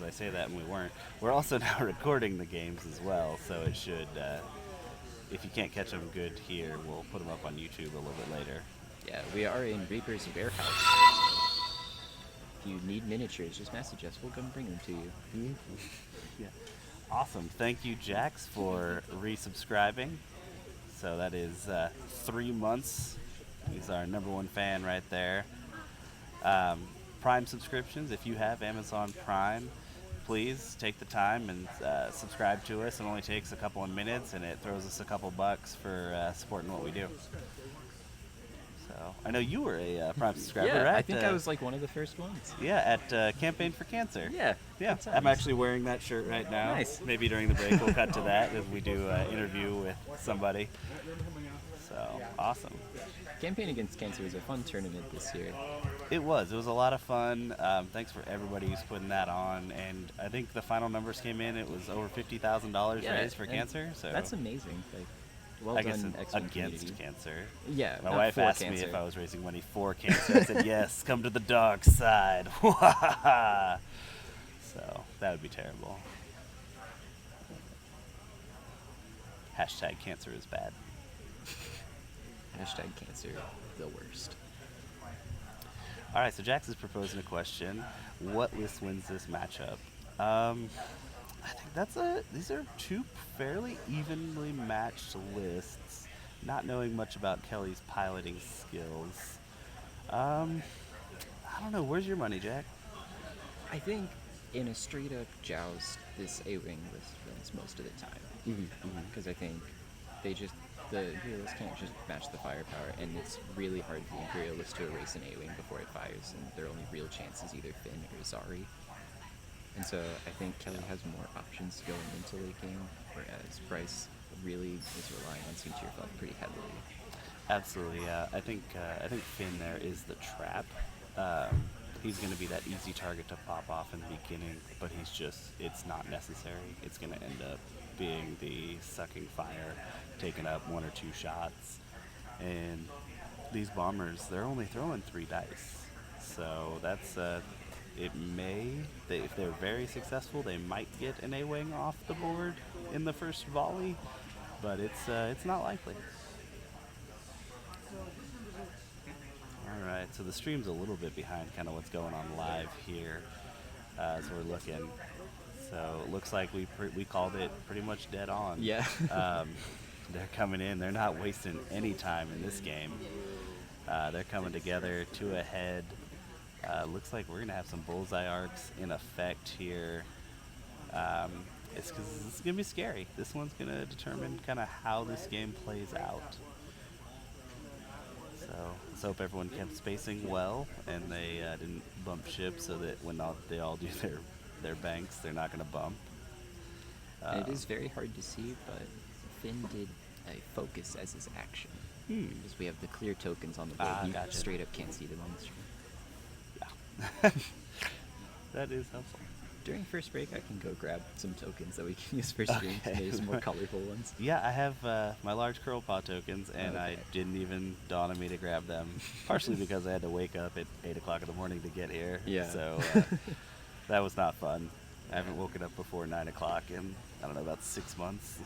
I say that and we weren't. We're also now recording the games as well, so it should. If you can't catch them good here, we'll put them up on YouTube a little bit later. Yeah, we are in Reaper's warehouse. If you need miniatures, just message us. We'll come bring them to you. Yeah. Awesome. Thank you, Jax, for resubscribing. So that is 3 months. He's our #1 fan right there. Prime subscriptions, if you have Amazon Prime, please take the time and subscribe to us. It only takes a couple of minutes, and it throws us a couple bucks for supporting what we do. So I know you were a Prime subscriber, Yeah, right? I think I was like one of the first ones. Yeah, at Campaign for Cancer. Yeah. Yeah, good I'm times. actually wearing that shirt right now. Nice. Maybe during the break we'll cut to that as we do an interview with somebody. So, awesome. Campaign Against Cancer was a fun tournament this year. It was a lot of fun. Thanks for everybody who's putting that on. And I think the final numbers came in, it was over $50,000 Yeah, raised for and cancer. So that's amazing. Like, well I guess done, it's X1 against community. cancer. Yeah, My not wife for asked cancer. me if I was raising money for cancer. I said, yes, come to the dark side. So that would be terrible. Hashtag cancer is bad. Hashtag cancer, the worst. All right, so Jax is proposing a question. What list wins this matchup? I think these are two fairly evenly matched lists. Not knowing much about Kelly's piloting skills. I don't know. Where's your money, Jack? I think in a straight up joust, this A-Wing list wins most of the time. Because I think the Imperialists can't just match the firepower, and it's really hard for the Imperialists to erase an A-Wing before it fires, and their only real chance is either Finn or Zari. And so I think Kelly has more options going into late game, whereas Bryce really is relying on Soontir Fel pretty heavily. Absolutely. I think Finn there is the trap. He's going to be that easy target to pop off in the beginning, but it's not necessary. It's going to end up being the sucking fire, taking up 1 or 2 shots. And these bombers, they're only throwing 3 dice. So that's, if they're very successful, they might get an A-Wing off the board in the first volley, but it's not likely. Alright, so the stream's a little bit behind kind of what's going on live here as we're looking. So it looks like we called it pretty much dead on. Yeah. They're coming in. They're not wasting any time in this game. They're coming together 2 ahead. Looks like we're going to have some bullseye arcs in effect here. It's because this is going to be scary. This one's going to determine kind of how this game plays out. So let's hope everyone kept spacing well and they didn't bump ship so that when they all do their banks, they're not going to bump. And it is very hard to see, but Finn did a focus as his action. Because we have the clear tokens on the board. You Gotcha. straight up can't see them on the stream. That is helpful. During first break, I can go grab some tokens that we can use for streams. Okay. Maybe some more colorful ones. Yeah, I have my large curl paw tokens, and I Okay. didn't even dawn on me to grab them. Partially because I had to wake up at 8 o'clock in the morning to get here. Yeah. So that was not fun. I haven't woken up before 9 o'clock in, I don't know, about 6 months.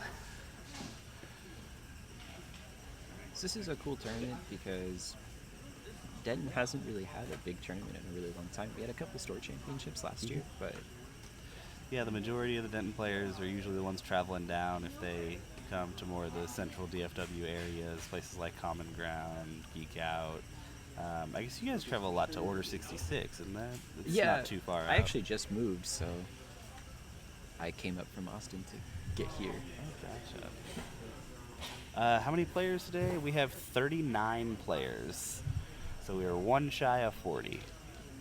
So this is a cool tournament because Denton hasn't really had a big tournament in a really long time. We had a couple store championships last year, but Yeah, the majority of the Denton players are usually the ones traveling down if they come to more of the central DFW areas, places like Common Ground, Geek Out. I guess you guys travel a lot to Order 66, isn't that? It's yeah, not too far I out. actually just moved, so I came up from Austin to get here. Oh, gotcha. How many players today? We have 39 players. So we are 1 shy of 40.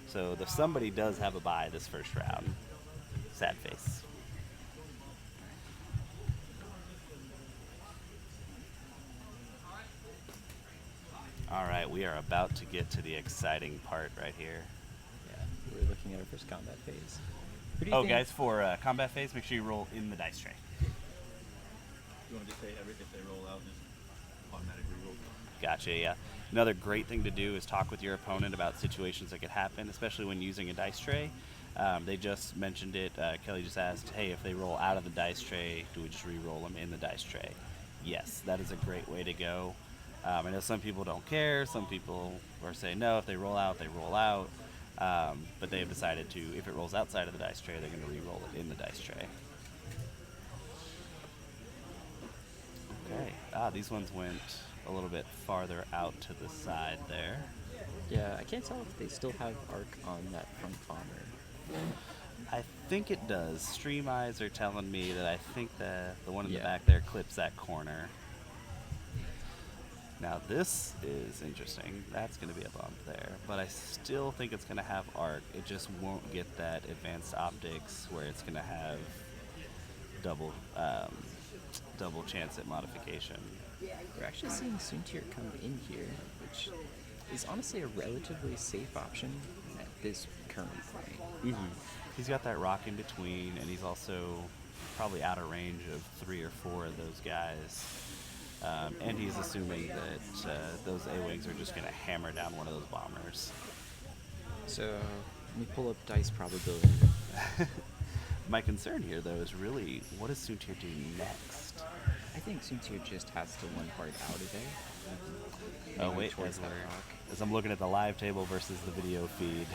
So somebody does have a bye this first round. Sad face. All right, we are about to get to the exciting part right here. Yeah, we're looking at our first combat phase. Who do you Oh, think- guys, for combat phase, make sure you roll in the dice tray. You want to just say if they roll out, just automatically roll? Gotcha, yeah. Another great thing to do is talk with your opponent about situations that could happen, especially when using a dice tray. They just mentioned it. Kelly just asked, hey, if they roll out of the dice tray, do we just re-roll them in the dice tray? Yes, that is a great way to go. I know some people don't care. Some people are saying no, if they roll out, they roll out. But they have decided to, if it rolls outside of the dice tray, they're going to re-roll it in the dice tray. Okay. These ones went a little bit farther out to the side there. Yeah, I can't tell if they still have arc on that front bomber. I think it does. Stream eyes are telling me that I think the one in the Yeah. back there clips that corner. Now this is interesting. That's going to be a bump there, but I still think it's going to have arc. It just won't get that advanced optics where it's going to have double chance at modification. We're actually seeing Soontir come in here, which is honestly a relatively safe option at this current point. He's got that rock in between, and he's also probably out of range of 3 or 4 of those guys. And he's assuming that those A-Wings are just going to hammer down one of those bombers. So let me pull up dice probability. My concern here, though, is really what does Soontir do next? I think Soontir just has to one hard out of there. Oh, Maybe wait, towards that rock. as I'm looking at the live table versus the video feed,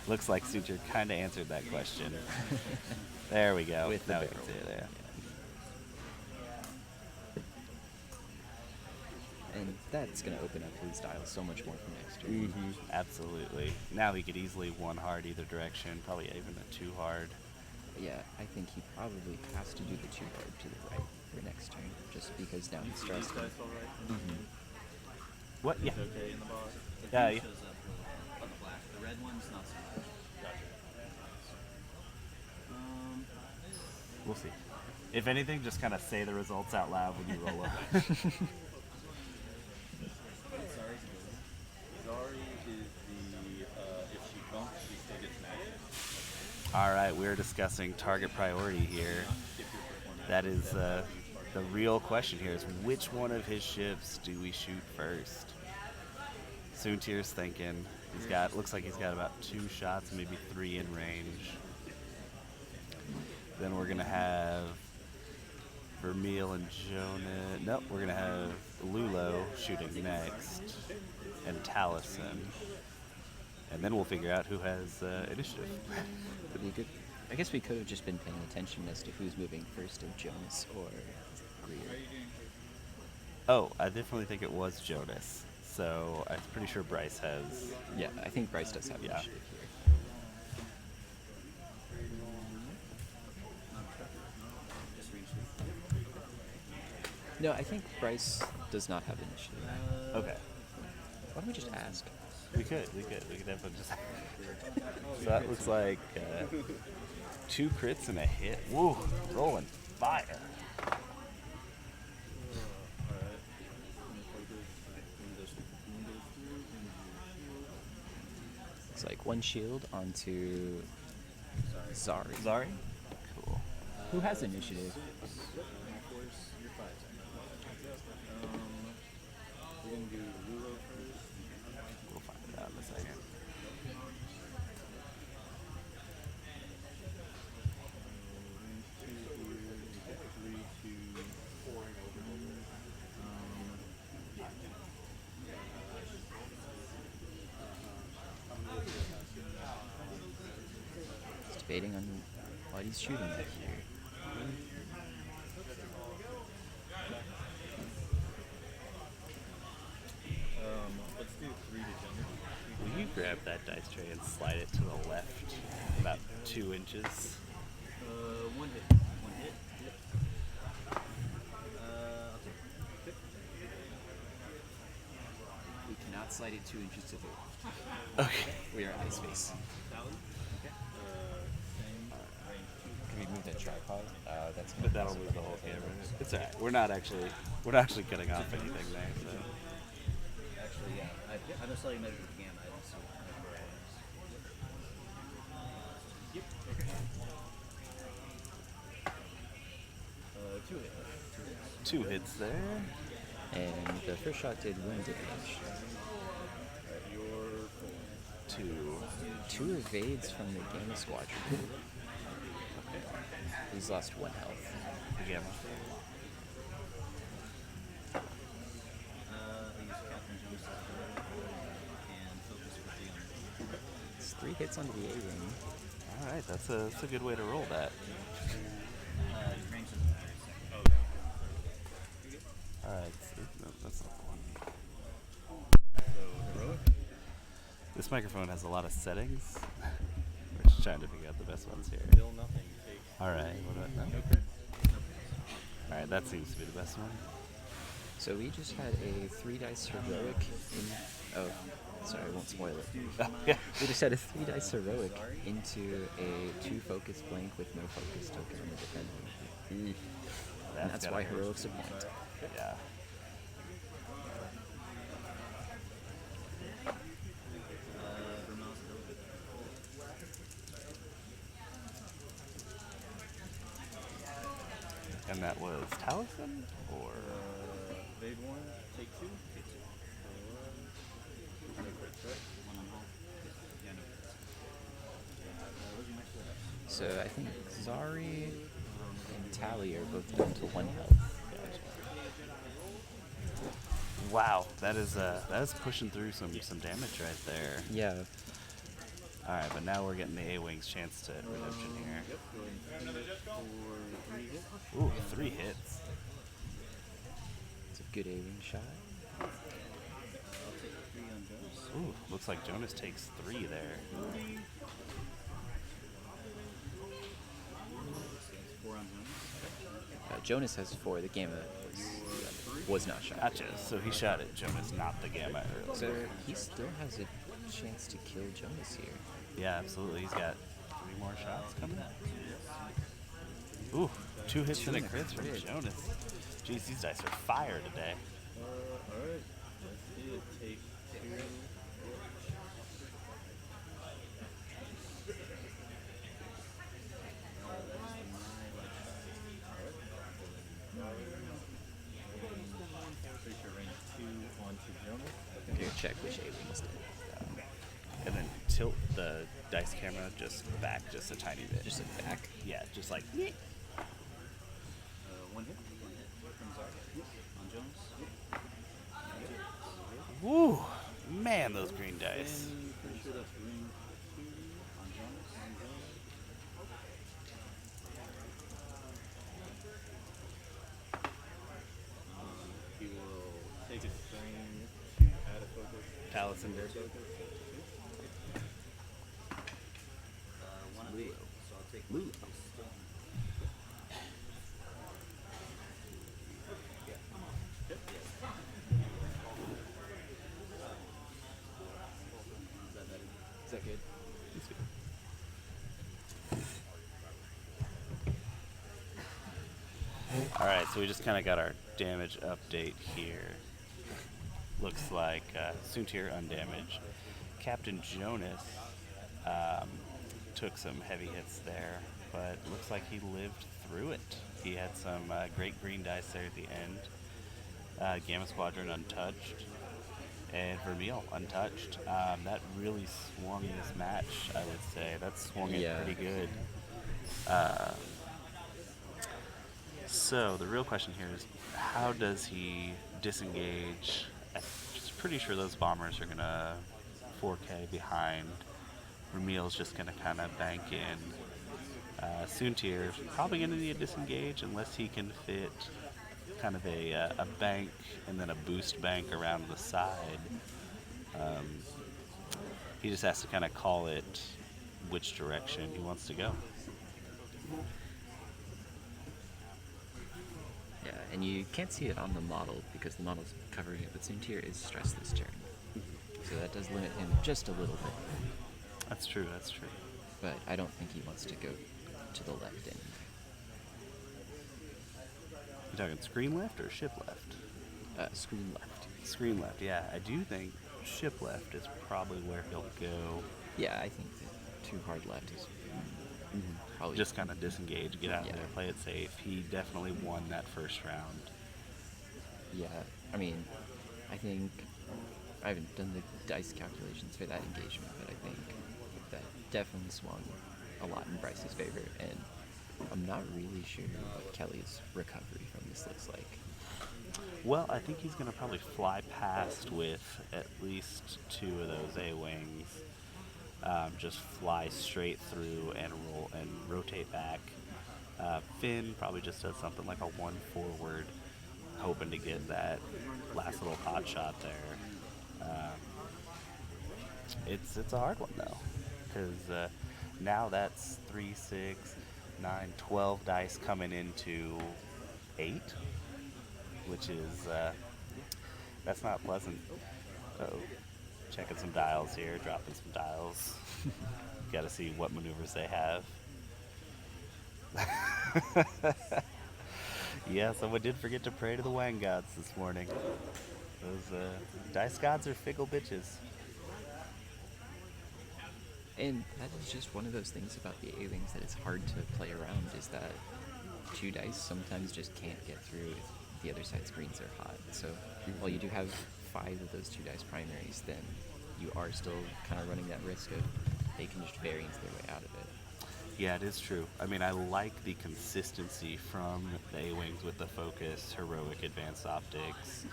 looks like Soontir kind of answered that question. There we go. With the now we barrel. can see it there. And that's going to open up his dial so much more for next turn. Absolutely. Now he could easily one hard either direction, probably even a 2 hard. Yeah, I think he probably has to do the 2 hard to the right for next turn, just because now he's These stressed. guys all right? What? Yeah. It's okay in the box. Yeah, Green yeah. shows up on the black. The red one's not so much. Gotcha. We'll see. If anything, just kind of say the results out loud when you roll them. Zari is the if she bumps, she still gets an action. All right, we're discussing target priority here. That is the real question here: is which one of his ships do we shoot first? Soontir's thinking looks like he's got about 2 shots, maybe 3 in range. Then we're gonna have Vermeil and Jonah. Nope, we're gonna have Lulo shooting next, and Taliesin, and then we'll figure out who has initiative. Could be good. I guess we could have just been paying attention as to who's moving first, of Jonas or Greer. Oh, I definitely think it was Jonas. So I'm pretty sure Bryce has. Yeah, I think Bryce does have Yeah. initiative here. No, I think Bryce does not have initiative. Okay. Why don't we just ask? We could definitely just. So that looks like 2 crits and a hit. Woo, rolling fire. It's like 1 shield onto Zari. Zari? Cool. Who has initiative? We're gonna do Lulo first. We'll find it out in a second. He's debating on what he's shooting at here. Let's do 3 to Jonas. Will you grab that dice tray and slide it to the left about 2 inches? 1 hit. 1 hit. Yep. I'll take it. Okay. We cannot slide it 2 inches to the left. Okay. We are at ice space. Tally. Okay. Same. Can we move that tripod? That's But that'll move the whole camera. It's alright. We're not actually cutting off anything there. So. Actually, yeah. I just saw you measure the gamma. I didn't see it. Yep. Okay. 2 hits. 2 hits there. And the first shot did 1 damage. You're 2. 2 evades from the Gamma Squadron. He's lost 1 health. The Gamma. He used Captain Jones and focus for the It's 3 hits onto the A-Wing. All right, that's a good way to roll that. range doesn't matter. All right, so, no, that's not the one. So heroic. This microphone has a lot of settings. We're just trying to figure out the best ones here. Still nothing. Take All right, what about that? no crit. All right, that seems to be the best one. So we just had a 3 dice heroic in. Oh, sorry, I won't spoil it. Yeah. We just had a 3 dice heroic into a 2 focus blank with no focus token on the defender. And that's gotta why hurt. heroic's a point. Yeah. Vermel's ability. And that was Taliesin or Evade 1, take 2. Take 2. No crits, right? 1 on hull. Yeah, no crits. What did you match that? So I think Zari and Tally are both down to 1 health. wow, that is pushing through some damage right there. Yeah, All right, but now we're getting the A-Wing's chance to redemption here. Yep, going 3 for 3 hits. Ooh, 3 hits. it's a good A-Wing shot. I'll take 3 on Jones. Ooh, looks like Jonas takes 3 there. So that's 4 on Jones. Jonas has 4. The Gamma was not shot. Gotcha. So he shot at Jonas, not the Gamma earlier. So he still has a chance to kill Jonas here. Yeah, absolutely. He's got 3 more shots coming. Ooh, 2 hits 2 and a and a crit from crit. Jonas. Jeez, these dice are fire today. Alright, let's see it. Take 2. Pretty sure range 2 onto Jonas. Here, check which A-Wings did. And then tilt the dice camera just back just a tiny bit. Just a back. Yeah, just like. 1 hit. 1 hit from Zarya. On Jones. Woo! Man, those green dice. And pretty sure that's range 2 on Jones. He will take a strain to add a focus. Taliesin. Their focus. 1 of 8, so I'll take Lulu. Is that good? All right, so we just kind of got our damage update here. Looks like Soontir undamaged. Captain Jonas took some heavy hits there, but looks like he lived through it. He had some great green dice there at the end. Gamma Squadron untouched, and Vermeil untouched. That really swung this match, I would say. That swung it Yeah. pretty good. So the real question here is, how does he disengage? I'm just pretty sure those bombers are gonna 4K behind. Vermeil's just gonna kind of bank in. Soontir's probably gonna need a disengage unless he can fit kind of a bank and then a boost bank around the side. He just has to kind of call it which direction he wants to go. Yeah, and you can't see it on the model because the model's covering it, but Soontir is stressed this turn. So that does limit him just a little bit. That's true, that's true. But I don't think he wants to go to the left anyway. You talking screen left or ship left? Screen left. Screen left, yeah. I do think ship left is probably where he'll go. Yeah, I think that too hard left is probably Just kind of disengage, get out of Yeah. there, play it safe. He definitely won that first round. Yeah, I mean, I think I haven't done the dice calculations for that engagement, but I think that definitely swung a lot in Bryce's favor, and I'm not really sure what Kelly's recovery from this looks like. Well, I think he's going to probably fly past with at least 2 of those A-wings. Just fly straight through and roll and rotate back. Finn probably just does something like a 1 forward, hoping to get that last little pot shot there. It's a hard one though, because now that's 3, 6, 9, 12 dice coming into 8, which is that's not pleasant. Oh, checking some dials here, dropping some dials. Got to see what maneuvers they have. Yeah, someone did forget to pray to the Wang gods this morning. Those dice gods are fickle bitches. And that is just one of those things about the A-Wings that it's hard to play around, is that 2 dice sometimes just can't get through if the other side's greens are hot. So while you do have 5 of those 2 dice primaries, then you are still kind of running that risk of they can just variance their way out of it. Yeah, it is true. I mean, I like the consistency from the A-Wings with the focus, heroic, advanced optics.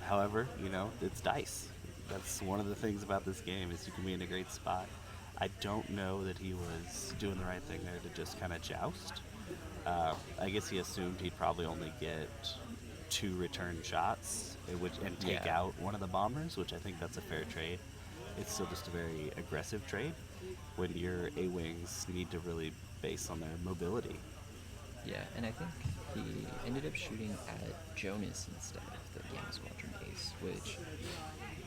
However, it's dice. That's one of the things about this game, is you can be in a great spot. I don't know that he was doing the right thing there to just kind of joust. I guess he assumed he'd probably only get 2 return shots and take Yeah. out one of the bombers, which I think that's a fair trade. It's still just a very aggressive trade when your A-Wings need to really base on their mobility. Yeah, and I think he ended up shooting at Jonas instead of the Gamma Squadron ace, which,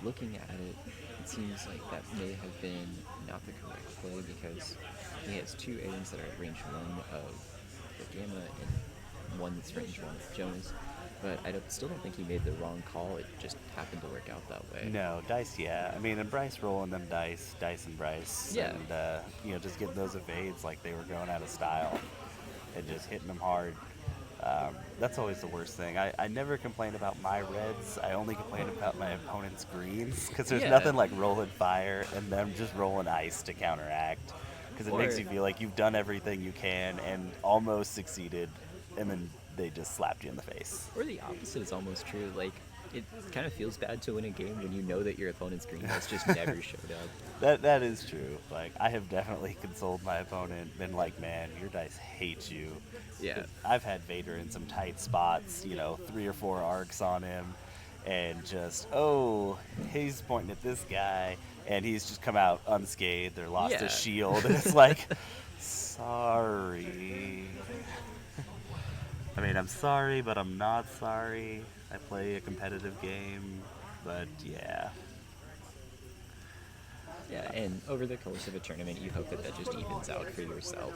looking at it, it seems like that may have been not the correct play, because he has 2 A-Wings that are at range 1 of the Gamma and 1 that's range 1 of Jonas. But I still don't think he made the wrong call. It just happened to work out that way. No, dice, yeah. I mean, and Bryce rolling them dice and Bryce. Yeah. And, just getting those evades like they were going out of style and just hitting them hard. That's always the worst thing. I never complain about my reds. I only complain about my opponent's greens, because there's Yeah. nothing like rolling fire and them just rolling ice to counteract. Because it makes Or- you feel like you've done everything you can and almost succeeded, and then they just slapped you in the face. Or the opposite is almost true. Like, it kind of feels bad to win a game when you know that your opponent's green dice just never showed up. That is true. Like, I have definitely consoled my opponent, been like, man, your dice hate you. Yeah. I've had Vader in some tight spots, 3 or 4 arcs on him, and just, he's pointing at this guy, and he's just come out unscathed or lost Yeah. his shield, and it's like, sorry. I mean, I'm sorry, but I'm not sorry. I play a competitive game, but yeah. Yeah, and over the course of a tournament, you hope that just evens out for yourself.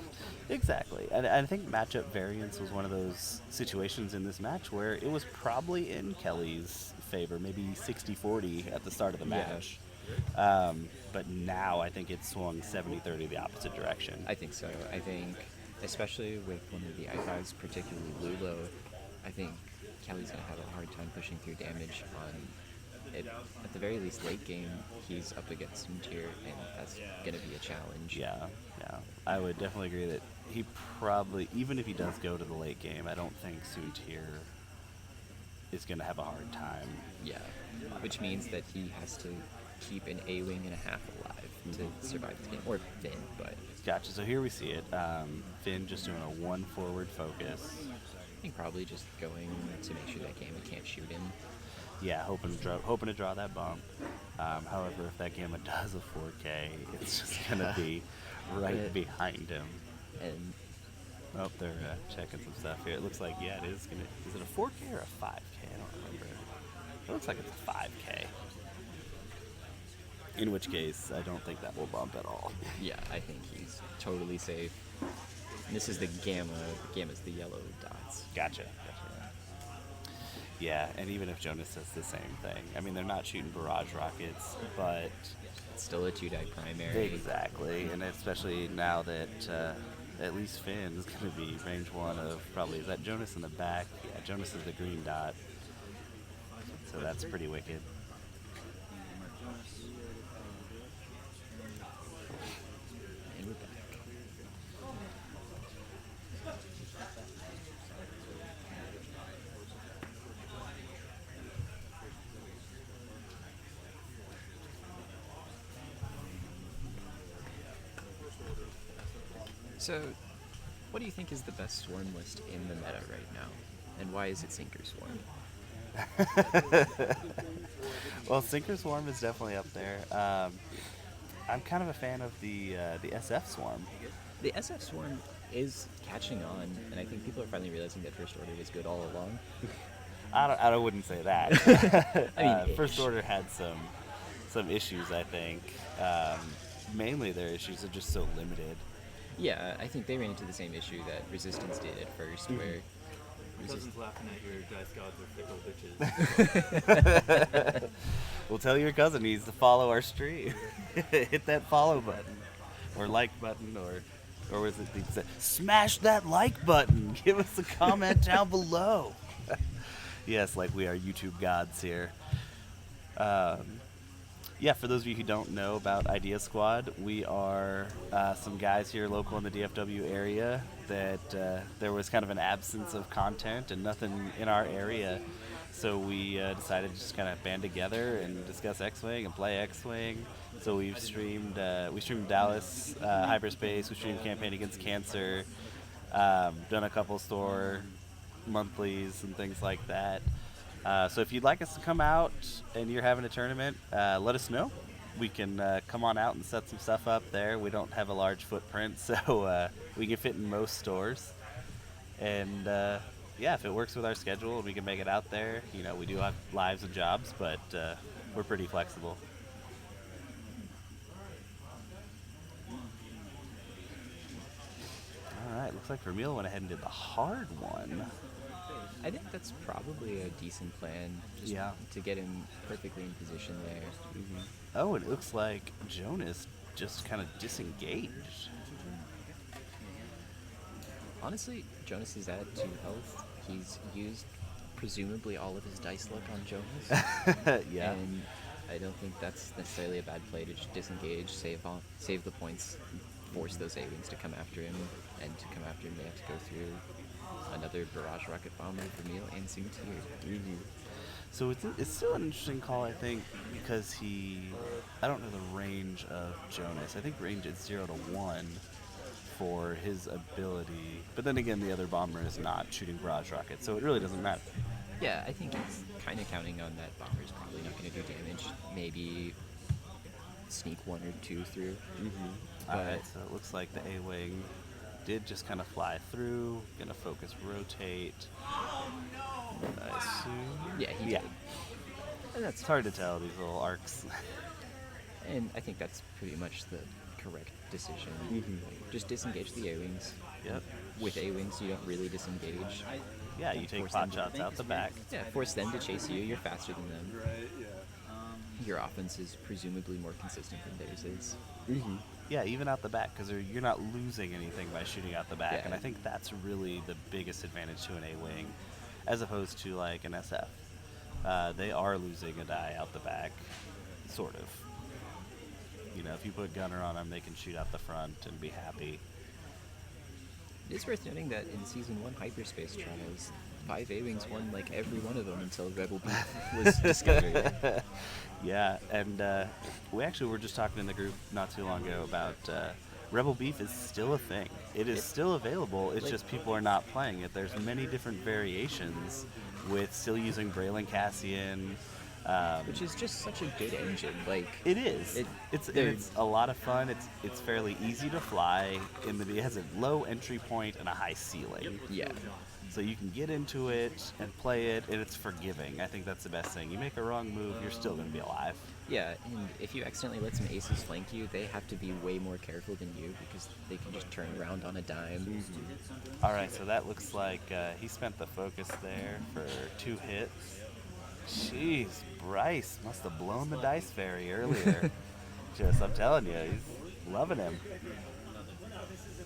Exactly. And I think matchup variance was one of those situations in this match where it was probably in Kelly's favor, maybe 60-40 at the start of the Yeah. match. But now I think it swung 70-30 the opposite direction. I think so. I think, especially with one of the I5s, particularly Lulo, I think Kelly's going to have a hard time pushing through damage on it. At the very least, late game, he's up against Soontir, and that's going to be a challenge. Yeah. I would definitely agree that he probably, even if he does go to the late game, I don't think Soontir is going to have a hard time. Yeah, which means that he has to keep an A-wing and a half alive to survive this game. Or Finn, but Gotcha. So here we see it. Finn just doing a 1 forward focus. I think probably just going to make sure that Gamma can't shoot him. Yeah, hoping to draw that bump. However, if that Gamma does a 4K, it's just gonna be right behind him. And Oh, they're checking some stuff here. It looks like, yeah, it is gonna. Is it a 4K or a 5K? I don't remember. It looks like it's a 5K. In which case, I don't think that will bump at all. yeah, I think he's totally safe. And this is the Gamma. Gamma's the yellow dots. Gotcha. Yeah, and even if Jonas does the same thing, I mean, they're not shooting barrage rockets, but It's still a 2-die primary. exactly, and especially now that at least Finn is going to be range 1 of probably, is that Jonas in the back? Yeah, Jonas is the green dot, so that's pretty wicked. So, what do you think is the best swarm list in the meta right now? And why is it Sinker Swarm? Well, Sinker Swarm is definitely up there. I'm kind of a fan of the SF Swarm. The SF Swarm is catching on, and I think people are finally realizing that First Order was good all along. I wouldn't say that. I mean, First ish. Order had some issues, I think. Mainly their issues are just so limited. Yeah, I think they ran into the same issue that Resistance did at first, where Your cousin's laughing at your dice gods are fickle bitches. Well, tell your cousin he needs to follow our stream. Hit that follow button, or like button, or was it smash that like button? Give us a comment down below. Yes, like we are YouTube gods here. Yeah, for those of you who don't know about Idea Squad, we are some guys here local in the DFW area that there was kind of an absence of content and nothing in our area. So we decided to just kind of band together and discuss X-Wing and play X-Wing. So we streamed Dallas Hyperspace, we streamed Campaign Against Cancer, done a couple store monthlies and things like that. So if you'd like us to come out and you're having a tournament, let us know. We can come on out and set some stuff up there. We don't have a large footprint, so we can fit in most stores. And yeah, if it works with our schedule and we can make it out there, you know, we do have lives and jobs, but we're pretty flexible. All right, looks like Vermeil went ahead and did the hard one. I think that's probably a decent plan, just Yeah. to get him perfectly in position there. Mm-hmm. Oh, and it looks like Jonas just kind of disengaged. Honestly, Jonas is at 2 health. He's used presumably all of his dice luck on Jonas. Yeah. And I don't think that's necessarily a bad play to just disengage, save the points, force those A-Wings to come after him, and to come after him they have to go through another barrage rocket bomber, Vermeil, and Soontir. Mm-hmm. So it's still an interesting call, I think, because I don't know the range of Jonas. I think range is 0 to 1 for his ability. But then again, the other bomber is not shooting barrage rockets, so it really doesn't matter. Yeah, I think it's kind of counting on that bomber's probably not going to do damage. Maybe sneak 1 or 2 through. Mm-hmm. Alright, so it looks like the A-Wing did just kind of fly through. Gonna focus rotate. I assume. Yeah, he Yeah. did. And that's It's hard to tell, these little arcs. And I think that's pretty much the correct decision. Mhm. Just disengage the A-Wings. Yep. With A-Wings, you don't really disengage. Yeah, you take Force pot them to- shots out the back. Yeah, force them to chase you. You're faster than them. Right, yeah. Your offense is presumably more consistent than theirs is. Mm-hmm. Yeah, even out the back, because you're not losing anything by shooting out the back, Yeah. and I think that's really the biggest advantage to an A-Wing, as opposed to like an SF. They are losing a die out the back, sort of. You know, if you put gunner on them, they can shoot out the front and be happy. It is worth noting that in Season 1 Hyperspace Trials, 5 A-Wings won like every one of them until Rebel Beef was discovered. Yeah, and we actually were just talking in the group not too long ago about Rebel Beef is still a thing. It is still available. It's like- just people are not playing it. There's many different variations with still using Braylon Cassian. Which is just such a good engine. Like, It is. It- It's they're- it's a lot of fun. It's fairly easy to fly. It has a low entry point and a high ceiling. yeah. So you can get into it and play it, and it's forgiving. I think that's the best thing. You make a wrong move, you're still going to be alive. Yeah, and if you accidentally let some aces flank you, they have to be way more careful than you because they can just turn around on a dime. All right, so that looks like he spent the focus there for 2 hits. Jeez, Bryce must have blown the dice fairy earlier. I'm telling you, he's loving him.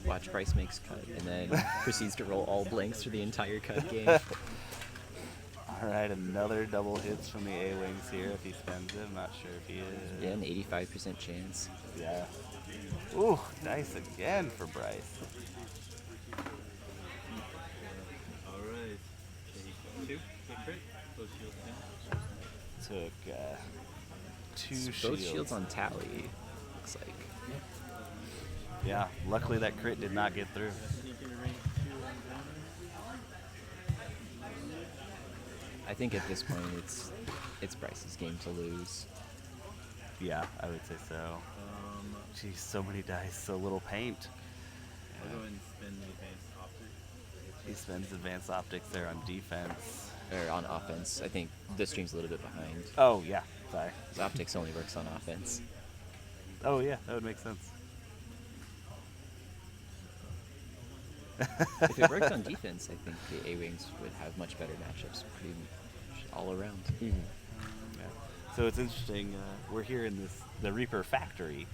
Watch Bryce makes cut and then proceeds to roll all blanks for the entire cut game. All right, another double hits from the A-Wings here if he spends it. I'm not sure if he is. Yeah, an 85% chance. Yeah. Ooh, dice again for Bryce. Alright. Take 2. Take crit. Both shields down. Took 2 Both shields. shields on tally, looks like. Yeah, luckily that crit did not get through. Sneaking a range 2 on I think at this point it's Bryce's game to lose. Yeah, I would say so. Geez, so many dice, so little paint. I'll go and spin the advanced optic. He spends advanced optics there on defense. Or on offense. I think the stream's a little bit behind. Oh, yeah, sorry. 'Cause optics only works on offense. Oh, yeah, that would make sense. If it worked on defense, I think the A-Wings would have much better matchups pretty much all around. Yeah. So it's interesting. We're here in the Reaper factory,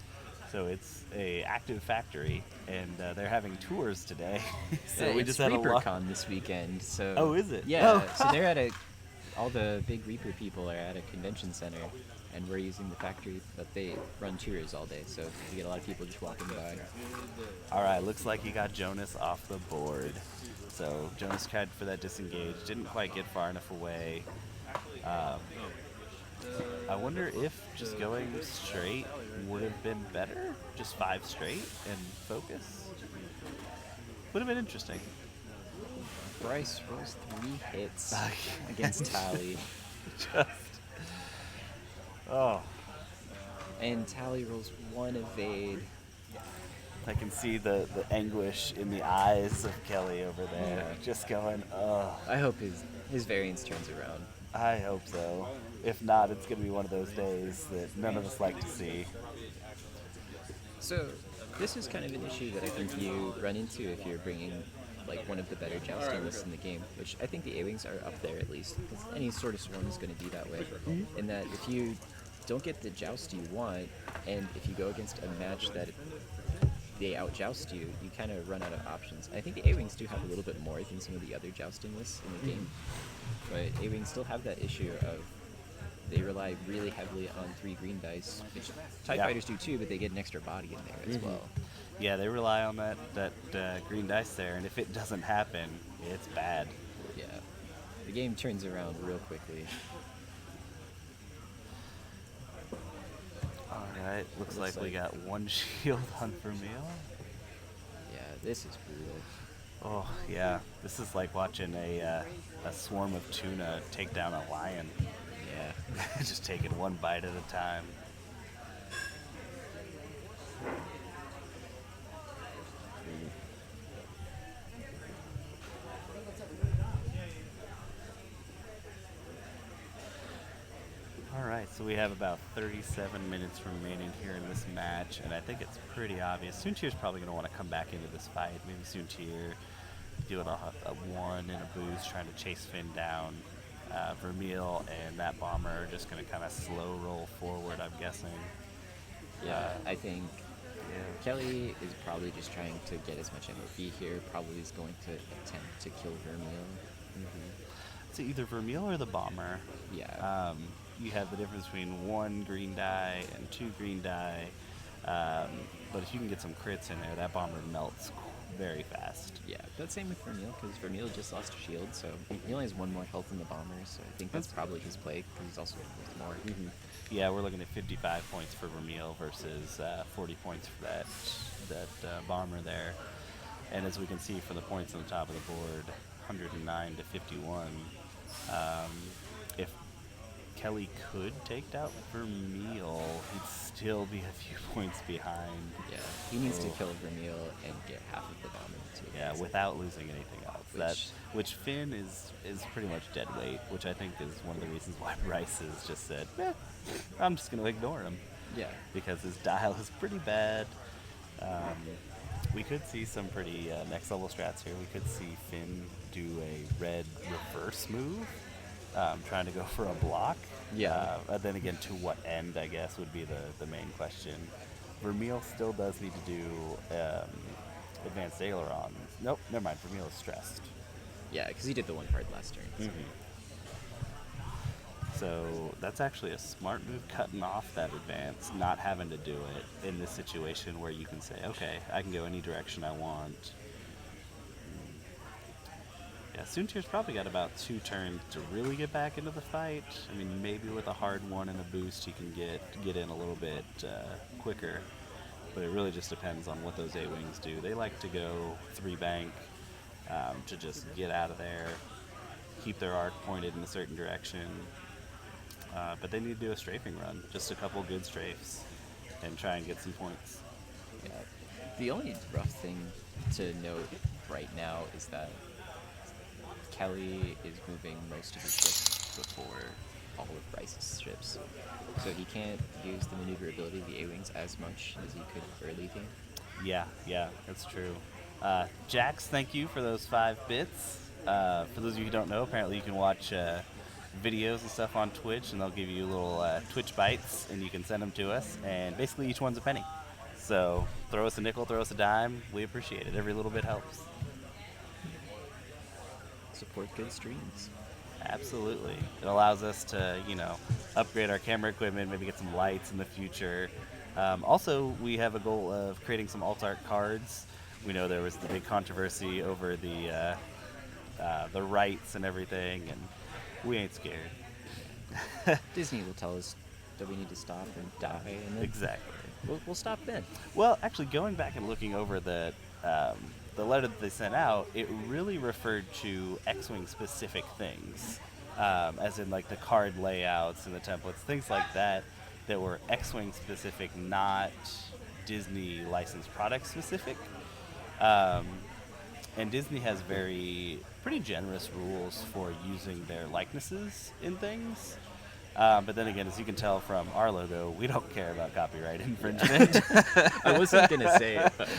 so it's a active factory, and they're having tours today. So we it's just had a lot. ReaperCon this weekend. So Oh, is it? Yeah. Oh. So they're at all the big Reaper people are at a convention center, and we're using the factory, but they run tours all day. So we get a lot of people just walking by. All right, looks like he got Jonas off the board. So Jonas tried for that disengage, didn't quite get far enough away. I wonder if just going straight would have been better. Just 5 straight and focus. Would have been interesting. Bryce rolls 3 hits Okay. against Tally, Just. Oh, and Tally rolls 1 evade. I can see the anguish in the eyes of Kelly over there. Just going, oh, I hope his variance turns around. I hope so. If not, it's going to be one of those days that none of us like to see. So this is kind of an issue that I think you run into if you're bringing like one of the better jousting lists in the game, which I think the A-Wings are up there at least, because any sort of swarm is going to be that way. In that if you don't get the joust you want, and if you go against a match that they out-joust you, you kind of run out of options. I think the A-Wings do have a little bit more than some of the other jousting lists in the game, but A-Wings still have that issue of they rely really heavily on 3 green dice, which TIE Yeah. Fighters do too, but they get an extra body in there as well. Yeah, they rely on that green dice there, and if it doesn't happen, it's bad. Yeah, the game turns around real quickly. All right, looks Looks like we like- got 1 shield on Vermeil. Yeah, this is brutal. Oh yeah, this is like watching a swarm of tuna take down a lion. Yeah. Just taking one bite at a time. All right, so we have about 37 minutes remaining here in this match, and I think it's pretty obvious. Soontir's probably going to want to come back into this fight. Maybe Soontir doing a 1 and a boost, trying to chase Finn down. Vermeil and that bomber are just going to kind of slow roll forward, I'm guessing. Yeah, I think Yeah. Kelly is probably just trying to get as much MOP here. Probably is going to attempt to kill Vermeil. So either Vermeil or the bomber. Yeah. You have the difference between 1 green die and 2 green die. But if you can get some crits in there, that bomber melts very fast. Yeah, but same with Vermeil, because Vermeil just lost a shield, so he only has 1 more health than the bomber, so I think that's probably his play, because he's also worth more. Yeah, we're looking at 55 points for Vermeil versus 40 points for that bomber there. And as we can see from the points on the top of the board, 109 to 51. If Kelly could take out Vermeil, he'd still be a few points behind. Yeah, he needs to Oh. kill Vermeil and get half of the bomber, too. Yeah, without losing anything else. Which Finn is pretty much dead weight, which I think is one of the reasons why Bryce has just said, I'm just going to ignore him. Yeah. Because his dial is pretty bad. We could see some pretty next level strats here. We could see Finn do a red reverse move, trying to go for a block. Yeah. And then again, to what end, I guess, would be the main question. Vermeil still does need to do advanced aileron. Nope, never mind. Vermeil is stressed. Yeah, because he did the 1 card last turn. So. So that's actually a smart move, cutting off that advance, not having to do it in this situation where you can say, okay, I can go any direction I want. Yeah, Soontir's probably got about 2 turns to really get back into the fight. I mean, maybe with a hard 1 and a boost, he can get in a little bit quicker. but it really just depends on what those A-wings do. They like to go 3-bank to just get out of there, keep their arc pointed in a certain direction. But they need to do a strafing run, just a couple good strafes, and try and get some points. Yeah. The only rough thing to note right now is that Kelly is moving most of his ships before all of Bryce's ships. So he can't use the maneuverability of the A-Wings as much as he could early game. Yeah, that's true. Jax, thank you for those 5 bits. For those of you who don't know, apparently you can watch videos and stuff on Twitch, and they'll give you little Twitch bites, and you can send them to us, and basically each one's a penny. So throw us a nickel, throw us a dime. We appreciate it. Every little bit helps. Support good streams. Absolutely. It allows us to, upgrade our camera equipment, maybe get some lights in the future. Also, we have a goal of creating some alt art cards. We know there was the big controversy over the rights and everything, and we ain't scared. Disney will tell us that we need to stop and die, and then Exactly. we'll stop then. Well, actually, going back and looking over the letter that they sent out, it really referred to X-Wing specific things, as in like the card layouts and the templates, things like that were X-Wing specific, not Disney licensed product specific. And Disney has pretty generous rules for using their likenesses in things. But then again, as you can tell from our logo, we don't care about copyright infringement. I wasn't gonna say it, but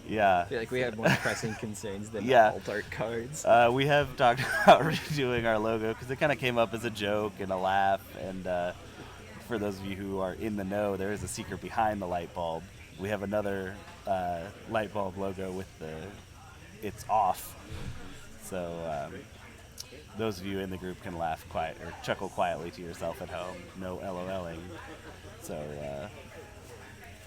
Yeah. I feel like we have more pressing concerns than Yeah. alt art cards. We have talked about redoing our logo because it kind of came up as a joke and a laugh. And for those of you who are in the know, there is a secret behind the light bulb. We have another light bulb logo with it's off. So those of you in the group can laugh quiet or chuckle quietly to yourself at home. No LOLing. So.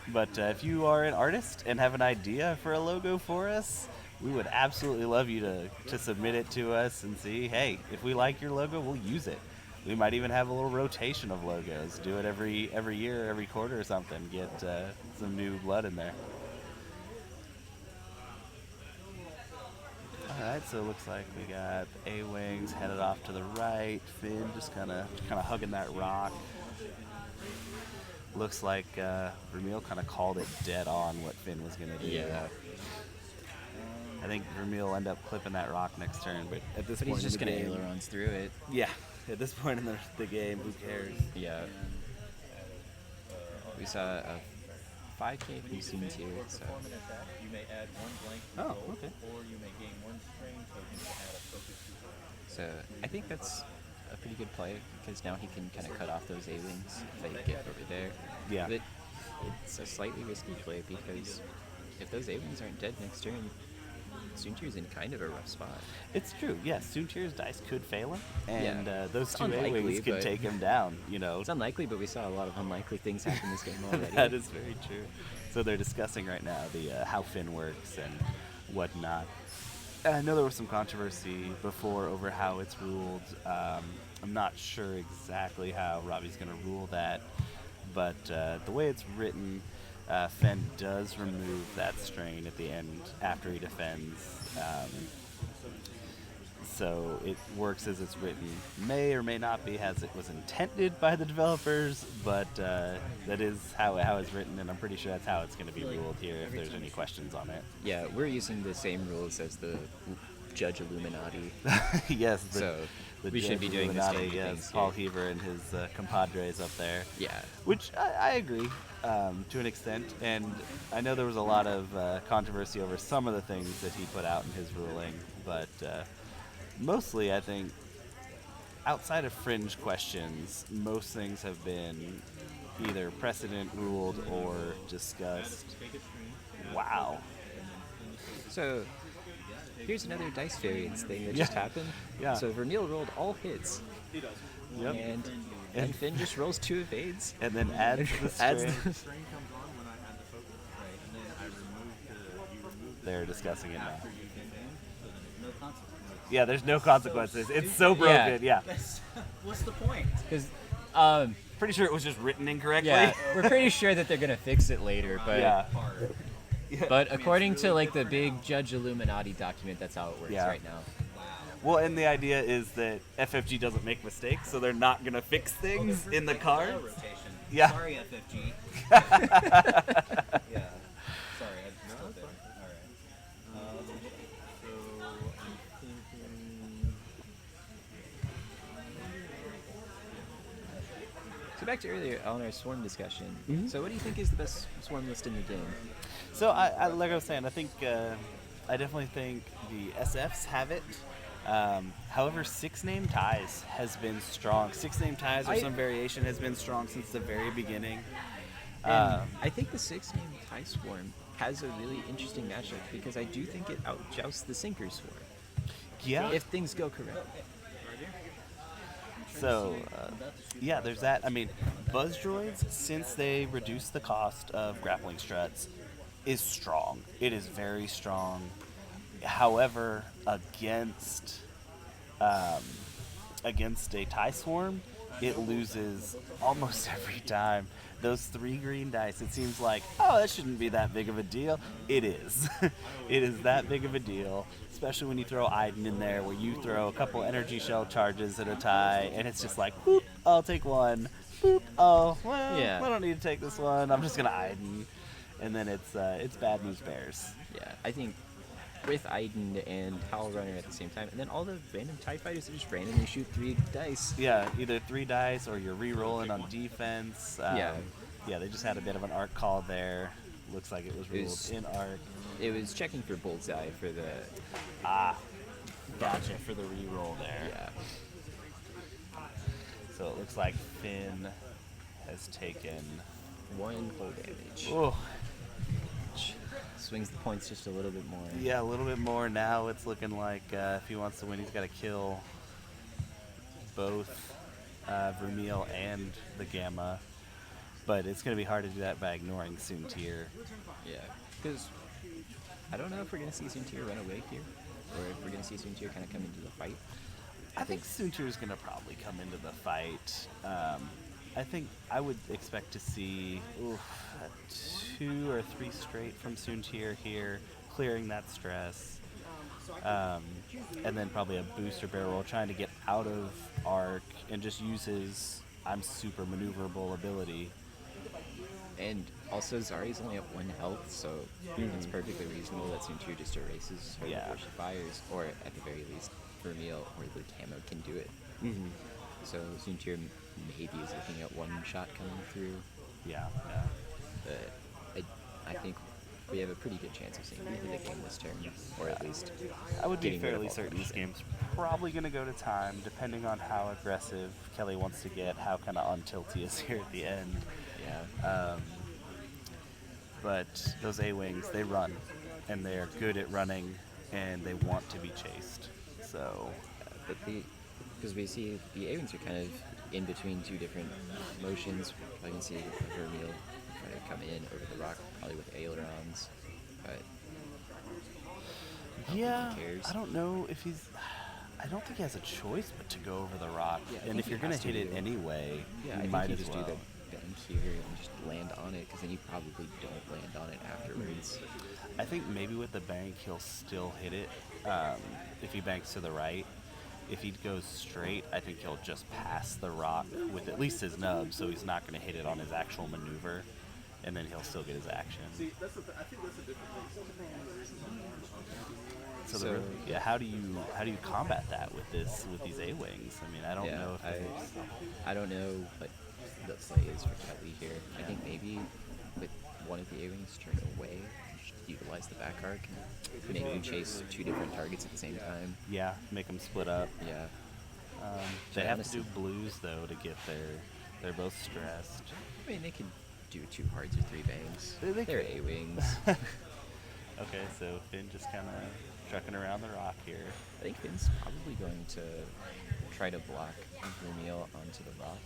But if you are an artist and have an idea for a logo for us, we would absolutely love you to submit it to us and see, hey, if we like your logo, we'll use it. We might even have a little rotation of logos. Do it every year, every quarter or something. Get some new blood in there. All right, so it looks like we got A-Wings headed off to the right. Finn just kind of hugging that rock. Looks like Vermeil kind of called it dead on what Finn was going to do. Yeah. I think Vermeil will end up clipping that rock next turn, but at this But point he's just in the gonna game, ailerons through it. yeah, at this point in the game, who cares? Yeah. We saw a 5K from Scene 2, so Perform an attack. You may add 1 blank to Oh, roll, okay. or you may gain 1 strain token to add a focus to so I think that's a pretty good play because now he can kind of cut off those A-wings if they get over there. Yeah. But it's a slightly risky play because if those A-wings aren't dead next turn, Soontir's in kind of a rough spot. It's true. Yes, Soontir's dice could fail him, and Yeah. those It's two unlikely, A-Wings could but- take him down. It's unlikely, but we saw a lot of unlikely things happen this game already. That is very true. So they're discussing right now the how Finn works and whatnot. I know there was some controversy before over how it's ruled. I'm not sure exactly how Robbie's going to rule that, but the way it's written, Finn does remove that strain at the end after he defends. So it works as it's written. May or may not be as it was intended by the developers, but that is how it's written, and I'm pretty sure that's how it's going to be ruled here if there's any questions on it. Yeah, we're using the same rules as the Judge Illuminati. Yes, So, the we should Judge be doing the Illuminati, same yes, things Paul here. Heaver and his compadres up there. Yeah. Which I agree to an extent, and I know there was a lot of controversy over some of the things that he put out in his ruling, but mostly I think outside of fringe questions, most things have been either precedent ruled or discussed. Wow. So, here's another dice variance thing that just Yeah. happened. Yeah. So Vermeil rolled all hits, Yep. and Finn just rolls 2 evades. And then adds the Adds strain. the- strain comes on when I add the focus. Right. And then I remove the They're discussing it now. after you can end, so then there's no consequences. Yeah, there's no consequences. It's so broken. Yeah. What's the point? Because Pretty sure it was just written incorrectly. Yeah, we're pretty sure that they're gonna fix it later, but Yeah. but according to like the big Judge Illuminati document, that's how it works Yeah. right now. Well, and the idea is that FFG doesn't make mistakes, so they're not gonna fix things in the car. Rotation. Yeah. Sorry, FFG. Yeah. Sorry, I just spilled it. Alright. So I'm thinking. So back to earlier on our swarm discussion. So what do you think is the best swarm list in the game? So I like I was saying, I think I definitely think the SFs have it. However, 6 name ties has been strong. 6 name ties or some variation has been strong since the very beginning. And I think the 6-name tie swarm has a really interesting matchup because I do think it outjousts the sinker swarm Yeah. if things go correctly. So, yeah, there's that. I mean, Buzz Droids, since they reduced the cost of grappling struts, is strong. It is very strong. However, against a tie swarm, it loses almost every time. Those 3 green dice, it seems like, oh, that shouldn't be that big of a deal. It is. It is that big of a deal, especially when you throw Iden in there, where you throw a couple energy shell charges at a tie, and it's just like, boop, I'll take one. Boop, oh, well, Yeah. I don't need to take this one. I'm just going to Iden. And then it's bad news bears. Yeah, I think with Iden and Howl Runner at the same time, and then all the random TIE fighters that just randomly shoot 3 dice. Yeah, either 3 dice or you're re-rolling on defense. Yeah. Yeah, they just had a bit of an arc call there. Looks like it was ruled was- in arc. It was checking for bullseye for the Gotcha for the re-roll there. yeah. So it looks like Finn has taken. 1 whole damage. Oh, Swings the points just a little bit more. yeah, a little bit more now. It's looking like if he wants to win, he's got to kill both Vermeil and the Gamma. But it's going to be hard to do that by ignoring Soontir. Yeah, because I don't know if we're gonna see Soontir run away here, or if we're gonna see Soontir kind of come into the fight. I think Soontir is going to probably come into the fight. I think I would expect to see 2 or 3 straight from Soontir here, clearing that stress. And then probably a booster barrel roll, trying to get out of arc and just use his I'm super maneuverable ability. And also Zari's only at 1 health, so it's perfectly reasonable that Soontir just erases her Yeah. before she fires, or at the very least, Vermeil or the Camo can do it. So Soontir maybe is looking at 1 shot coming through, Yeah. but I think we have a pretty good chance of seeing the game this turn, or at least I would be getting rid of fairly all certain that this shit. game's probably going to go to time, depending on how aggressive Kelly wants to get, how kind of untilty he is here at the end. Yeah. But those A-Wings, they run, and they're good at running, and they want to be chased. So, But because we see the A-Wings are kind of in between 2 different motions. I can see Vermeil try to come in over the rock, probably with ailerons. But yeah, cares. I don't know if he's... I don't think he has a choice but to go over the rock. Yeah, I and think if he you're going has to to hit it do. anyway, yeah, I you think might you as just well. do the bank here and just land on it, because then you probably don't land on it afterwards. I think maybe with the bank he'll still hit it if he banks to the right. If he goes straight, I think he'll just pass the rock with at least his nub, so he's not going to hit it on his actual maneuver, and then he'll still get his action. So, So- yeah, how do you combat that with these A-Wings? I mean, I don't know if there's- I don't know what the play is for Kelly here. I think maybe with one of the A-Wings turn away, just utilize the back arc and maybe chase 2 different targets at the same time. yeah, make them split up. Yeah. They Yeah, have to do honestly- blues though to get there. They're both stressed. I mean, they could do 2 hearts or 3 bangs. They They're could. A-Wings. Okay, so Finn just kind of trucking around the rock here. I think Finn's probably going to try to block Vermeil onto the rock.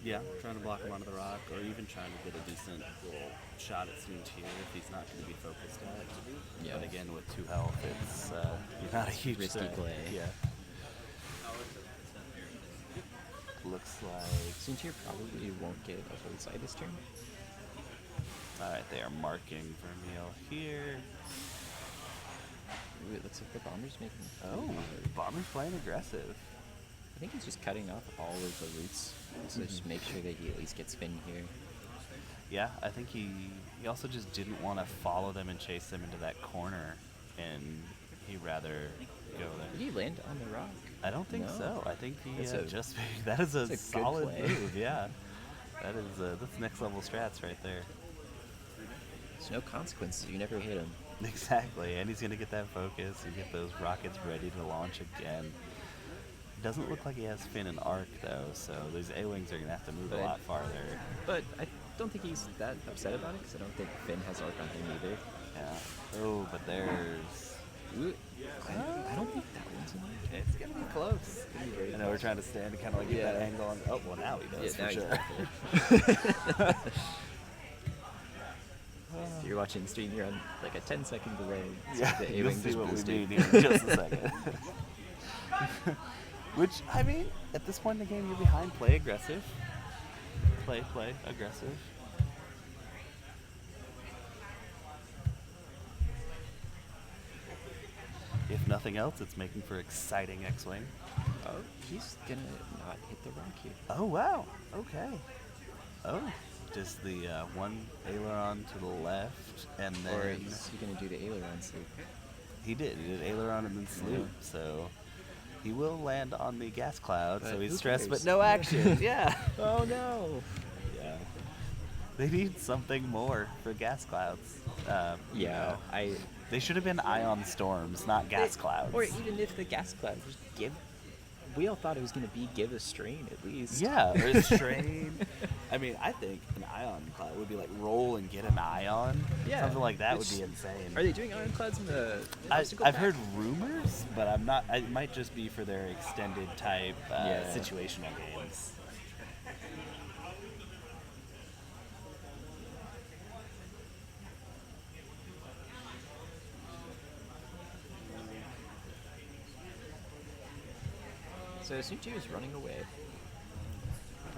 Yeah, trying to block him onto the rock, or even trying to get a decent little shot at Soontir if he's not going to be focused at. Yeah. But again, with 2 health, it's not a huge Risky threat. play. Yeah. Looks like. Soontir probably won't get a bullseye this turn. Alright, they are marking Vermeil here. Ooh, it looks like the Bomber's making. Oh, Bomber's playing aggressive. I think he's just cutting off all of the roots, so just make sure that he at least gets Finn here. Yeah, I think he also just didn't want to follow them and chase them into that corner, and he'd rather go Did there. he land on the rock? I don't think No. so. I think he That's a- just that is a that's a good solid play. move. Yeah, that's next level strats right there. There's no consequences. You never hit him. Exactly, and he's gonna get that focus and get those rockets ready to launch again. Doesn't look like he has Finn and Arc though, so these A-wings are gonna have to move a But- lot farther. But I don't think he's that upset about it because I don't think Finn has arc on him either. Yeah. Oh, but there's. Ooh, I don't think that one's in there. It's gonna be close. I know we're trying to stand and kind of like get that Yeah. angle on. Oh, well now he does Yeah, for now sure. If you're watching the stream, you're on like a 10-second delay. So Yeah, the you'll A-wing see just what we boosted. mean here in just a second. Which, I mean, at this point in the game, you're behind. Play aggressive. Play aggressive. If nothing else, it's making for exciting X-Wing. Oh, he's gonna not hit the rock here. Oh, wow. Okay. Oh, just the one aileron to the left, and then... Or is he gonna do the aileron sleep? He did aileron and then sloop, so he will land on the gas cloud, so But he's who stressed, cares? but no action. Yeah. Oh no! Yeah. They need something more for gas clouds. You know, they should have been ion storms, not gas clouds. Or even if the gas cloud just give. We all thought it was gonna be give a strain at least. Yeah, or a strain. I mean, I think an ion cloud would be like roll and get an ion. Yeah, Something like that which- would be insane. Are they doing ion clouds in the I've pack? heard rumors, but I'm not. It might just be for their extended type Yeah. situational games. So Soontir is running away.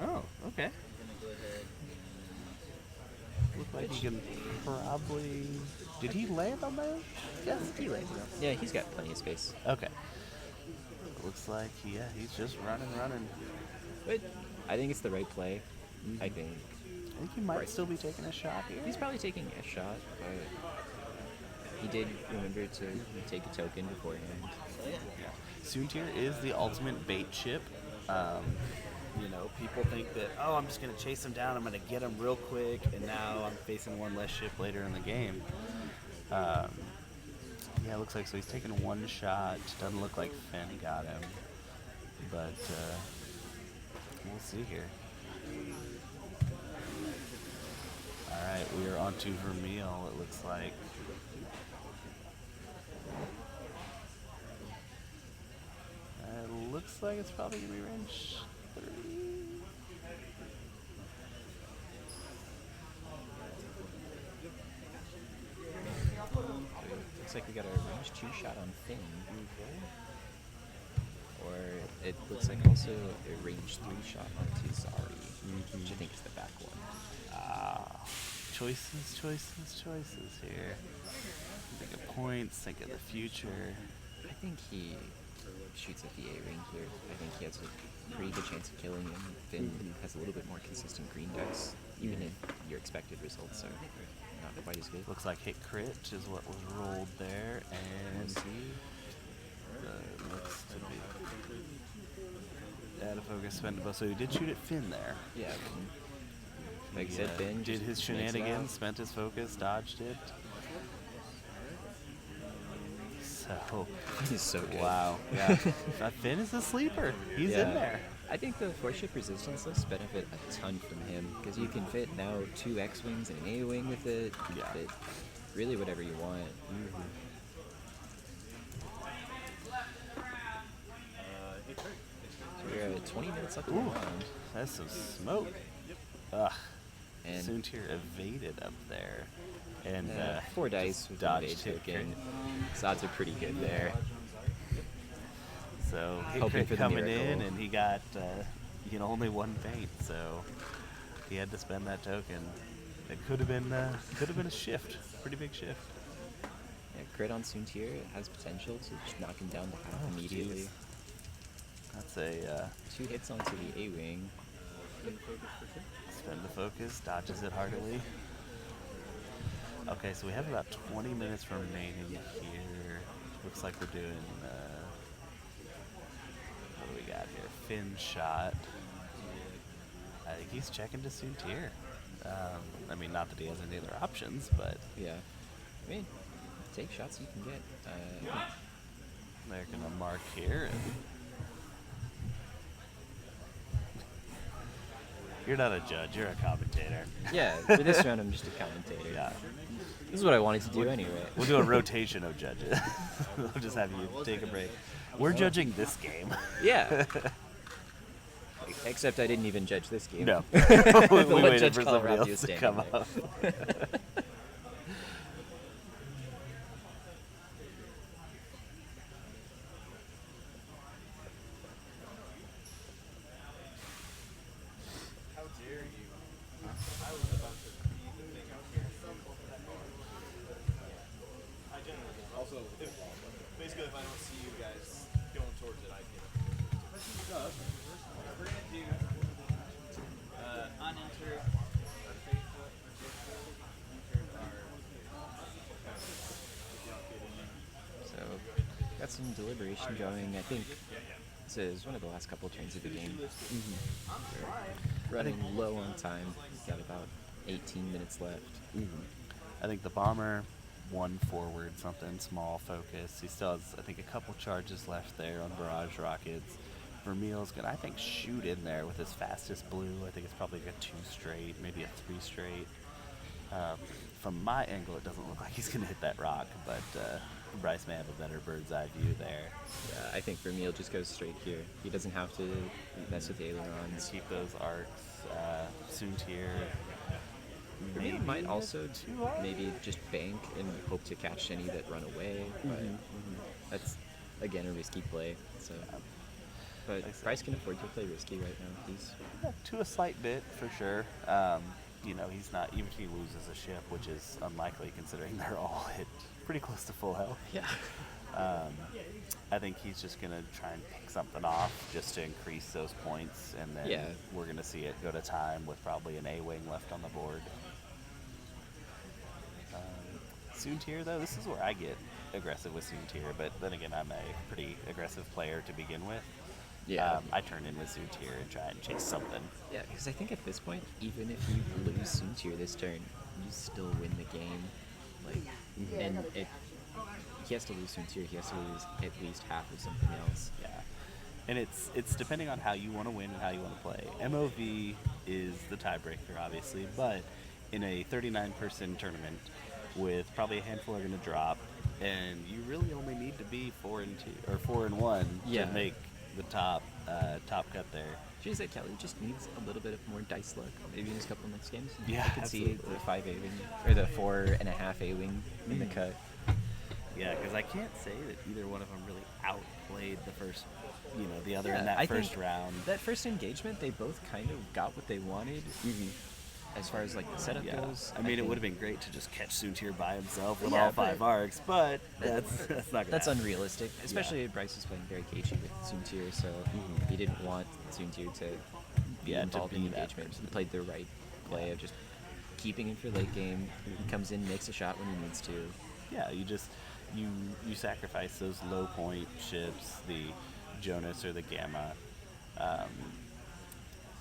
Oh, okay. Look like he can probably. Did he land on there? Yes, he landed. Yeah, he's got plenty of space. Okay. Looks like he's just running. But I think it's the right play. I think I think he might Right. still be taking a shot here. he's probably taking a shot, but he did remember to take a token beforehand. Soontir is the ultimate bait chip. You know, people think that, oh, I'm just going to chase him down, I'm going to get him real quick, and now I'm facing one less ship later in the game. Yeah, it looks like so he's taking one shot. Doesn't look like Finn got him, but we'll see here. All right, we are on to Vermeil, it looks like. It looks like it's probably going to be range 3. Looks like we got a range 2 shot on Finn. Or it looks like also a range 3 shot on Tizari, which I think is the back one. Choices here. Think of points, think of the future. I think he shoots at the A-ring here. I think he has a pretty good chance of killing him. Finn has a little bit more consistent green dice, even if your expected results are not quite as good. Looks like hit crit is what was rolled there, We'll and see. looks to be out of focus, spendable. So he did shoot at Finn there. Yeah. Like I He, said, Finn did just his makes it shenanigans, out. spent his focus, dodged it. So, He's so good. wow, yeah. Finn is a sleeper. He's in Yeah. there. I think the 4-ship resistance lists benefit a ton from him because you can fit now 2 X-wings and an A-wing with it. Yeah. Fit really whatever you want. So we're at 20 minutes left in the Ooh, round. that's some smoke. Ugh. And Soontir evaded up there. And 4 dice with an dodged evade hit token. crit. So odds are pretty good there. So Hoping hit crit for the coming in, miracle. and he got only one paint, so he had to spend that token. It could have been a shift, pretty big shift. Yeah, crit on Soontir has potential to just knock him down to half Oh, immediately. jeez. That's a 2 hits onto the A-wing. spend the focus, dodges it heartily. Okay, so we have about 20 minutes remaining here. Looks like we're doing, what do we got here? Fin shot. I think he's checking to Soontir. I mean, not that he has any other options, but Yeah. I mean, take shots you can get. they're gonna mark here. And you're not a judge, you're a commentator. Yeah, for this round I'm just a commentator. Yeah. This is what I wanted to do anyway. We'll do a rotation of judges. We'll just have you take a break. We're judging this game. Yeah. Except I didn't even judge this game. No. The we one waited Judge for somebody Colorado else to standing come there. up. How dare you? I was about to read the thing out here. I generally do. Also, basically, if I don't see you guys going towards it, I get it. We're gonna do unenter or faithful, enter our. So, got some deliberation going. I think this is one of the last couple turns of the game. Running low on time. Got about 18 minutes left. I think the bomber, one forward, something small focus. He still has, I think, a couple charges left there on barrage rockets. Vermeil's gonna, I think, shoot in there with his fastest blue. I think it's probably a 2 straight, maybe a 3 straight. From my angle, it doesn't look like he's gonna hit that rock, but Bryce may have a better bird's eye view there. Yeah, I think Vermeil just goes straight here. He doesn't have to mess with the ailerons. Keep those arcs. Soontir. Vermeil might a also 2 arc? maybe just bank and hope to catch any that run away. But that's, again, a risky play. So, but Like I said. Bryce can afford to play risky right now. He's To a slight bit, for sure. He's not, even if he loses a ship, which is unlikely considering they're all hit pretty close to full health. yeah. I think he's just going to try and pick something off just to increase those points, and then Yeah. we're going to see it go to time with probably an A-wing left on the board. Soontir, though, this is where I get aggressive with Soontir, but then again, I'm a pretty aggressive player to begin with. Yeah. I turn in with Soontir and try and chase something. Yeah, because I think at this point, even if you lose Soontir this turn, you still win the game. Like, and he has to lose Soontir. He has to lose at least half of something else. Yeah. And it's depending on how you want to win and how you want to play. MOV is the tiebreaker, obviously, but in a 39-person tournament with probably a handful are going to drop, and you really only need to be 4-2 or 4-1 Yeah. to make the top cut there. Jeez, that Kelly just needs a little bit of more dice luck. Maybe in his couple next games. Yeah, I could see absolutely. the 5 A-wing or the 4.5 A-wing in the cut. Yeah, because I can't say that either one of them really outplayed the first, the other Yeah, in that I first think round. That first engagement, they both kind of got what they wanted. As far as like the setup Yeah, goes, I mean, it think would have been great to just catch Soontir by himself with Yeah, all 5 but- arcs, but that's not gonna That's happen. unrealistic, especially Bryce was playing very cagey with Soontir, so he didn't want Soontir to be Yeah, to involved in be the that engagement. person. He played the right play of just keeping him for late game. He comes in, makes a shot when he needs to. Yeah, you sacrifice those low point ships, the Jonas or the Gamma.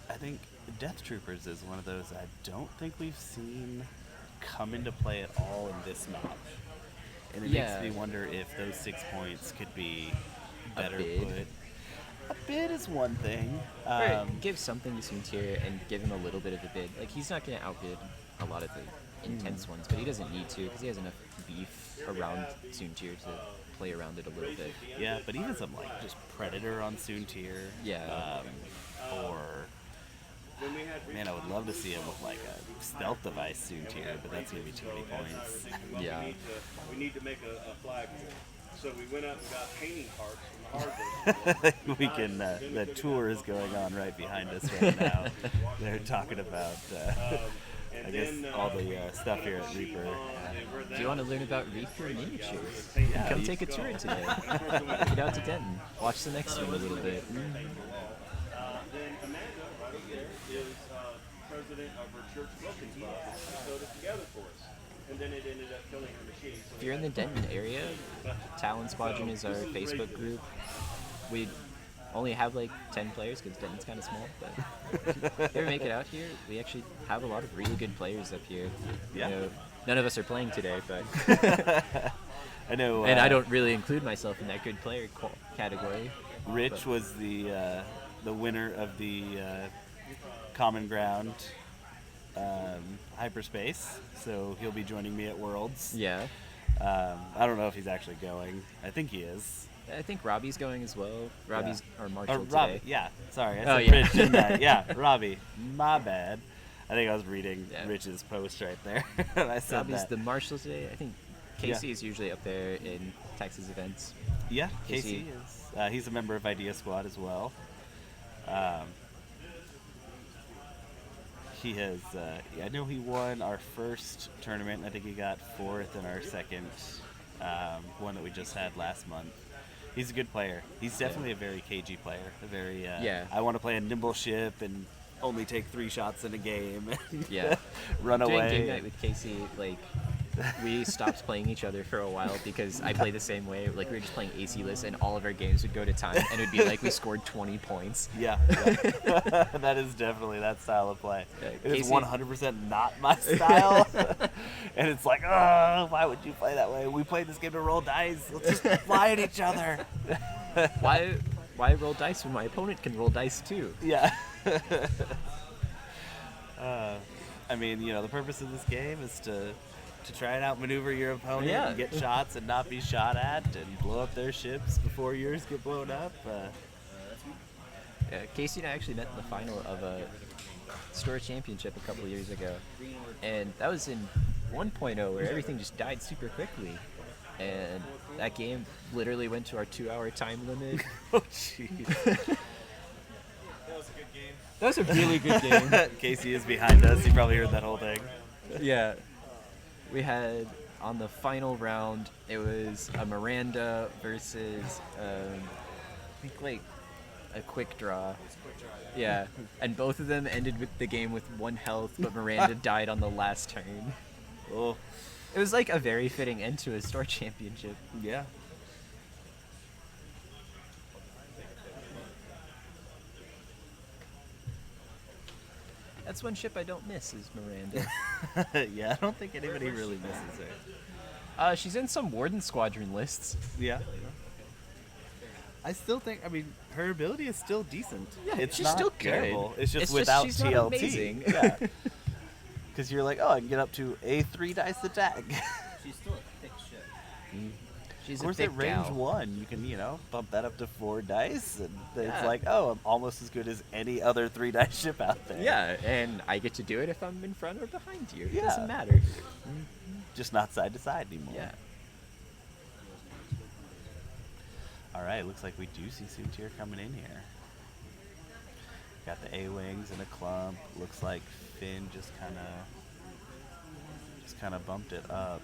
I think Death Troopers is one of those I don't think we've seen come into play at all in this map. And it Yeah. makes me wonder if those 6 points could be A better bid. put. A bid is one thing. Give something to Soontir and give him a little bit of a bid. Like, he's not going to outbid a lot of the intense ones, but he doesn't need to because he has enough beef around Soontir to play around it a little bit. Yeah, but even some like just Predator on Soontir. Yeah. Or man, I would love to see him with like a stealth device Soontir, but that's gonna be too many points. Yeah. We need to make a flag. So we went out and got painting parts from the hardware store. We can. The tour is going on right behind us right now. They're talking about, I guess, all the stuff here at Reaper. Do you want to learn about Reaper miniatures? Yeah, Come you- take a tour today. Get out to Denton. Watch the next one a little bit. Then Amanda, right over there, is president of her church broken club. She sewed it together for us. And then it ended up killing her machine. So If you're in the Denton area, Talon Squadron is our Facebook group. We only have like 10 players because Denton's kind of small, but if you ever make it out here, we actually have a lot of really good players up here. Yeah. You know, none of us are playing today, but I know. and I don't really include myself in that good player category. Rich was the winner of the Common Ground hyperspace, so he'll be joining me at Worlds. Yeah, I don't know if he's actually going. I think he is. I think Robbie's going as well. Robbie's or Marshall Robbie, today. yeah. Sorry, I Oh, said yeah. Rich, didn't I? Yeah, Robbie. My bad. I think I was reading Yeah. Rich's post right there. And I said Robbie's that. the Marshall today. I think Casey is usually up there in Texas events. Yeah, Casey. Casey is. He's a member of Idea Squad as well. He has. I know he won our first tournament. I think he got fourth in our second one that we just had last month. He's a good player. He's definitely a very cagey player. A very. Yeah. I want to play a nimble ship and only take 3 shots in a game. And Yeah. run During away. game night with Casey, like we stopped playing each other for a while because I play the same way. Like we were just playing AC list, and all of our games would go to time, and it'd be like we scored 20 points. Yeah, that is definitely that style of play. Yeah, It is Casey- 100% not my style, and it's like, oh, why would you play that way? We played this game to roll dice. Let's just fly at each other. Why roll dice when my opponent can roll dice too? Yeah. I mean, the purpose of this game is to try and outmaneuver your opponent Yeah. and get shots and not be shot at and blow up their ships before yours get blown up. Yeah, Casey and I actually met in the final of a store championship a couple of years ago, and that was in 1.0 where everything just died super quickly, and that game literally went to our 2-hour time limit. Oh, jeez. That was a really good game. Casey is behind us. He probably heard that whole thing. Yeah. We had on the final round, it was a Miranda versus, I think like a quick draw. Yeah. And both of them ended with the game with 1 health, but Miranda died on the last turn. Oh, It was like a very fitting end to a store championship. yeah. That's one ship I don't miss is Miranda. Yeah, I don't think anybody really misses her. She's in some Warden Squadron lists. Yeah. I still think, her ability is still decent. Yeah, it's she's not still good. terrible. It's just It's just without she's not TLT. amazing. Yeah. Because you're like, oh, I can get up to a 3 dice attack. She's still a thick ship. She's Of course, a thick at range gal. 1, you can, bump that up to 4 dice. And it's Yeah. like, oh, I'm almost as good as any other 3 dice ship out there. Yeah, and I get to do it if I'm in front or behind you. It Yeah. doesn't matter. Just not side to side anymore. Yeah. All right, looks like we do see Soontir coming in here. Got the A-wings in a clump. Looks like Finn just kind of bumped it up,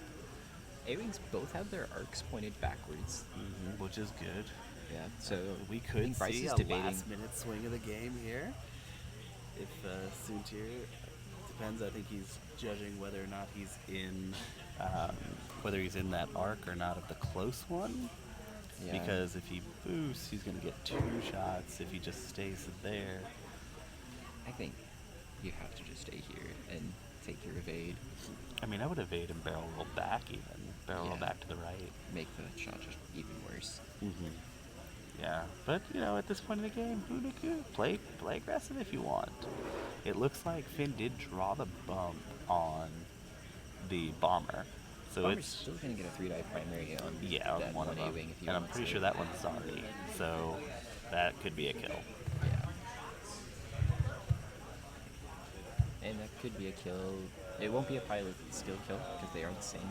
A-Wings both have their arcs pointed backwards. which is good. Yeah, so We I could think Bryce see is a debating. last-minute swing of the game here. If Soontir depends, I think he's judging whether or not he's in, that arc or not of the close one. Yeah. Because if he boosts, he's going to get 2 shots. If he just stays there, I think you have to just stay here and take your evade, I would evade and barrel roll back even. Barrel roll Yeah. back to the right. make the shot just even worse. Yeah, but at this point in the game, play aggressive if you want. It looks like Finn did draw the bump on the bomber, so Bomber's it's still gonna get a 3-die primary on on that one of them, A-wing if he and I'm wants pretty it. sure that one's sorry, so that could be a kill. Yeah. And that could be a kill. It won't be a pilot skill kill because they are the same.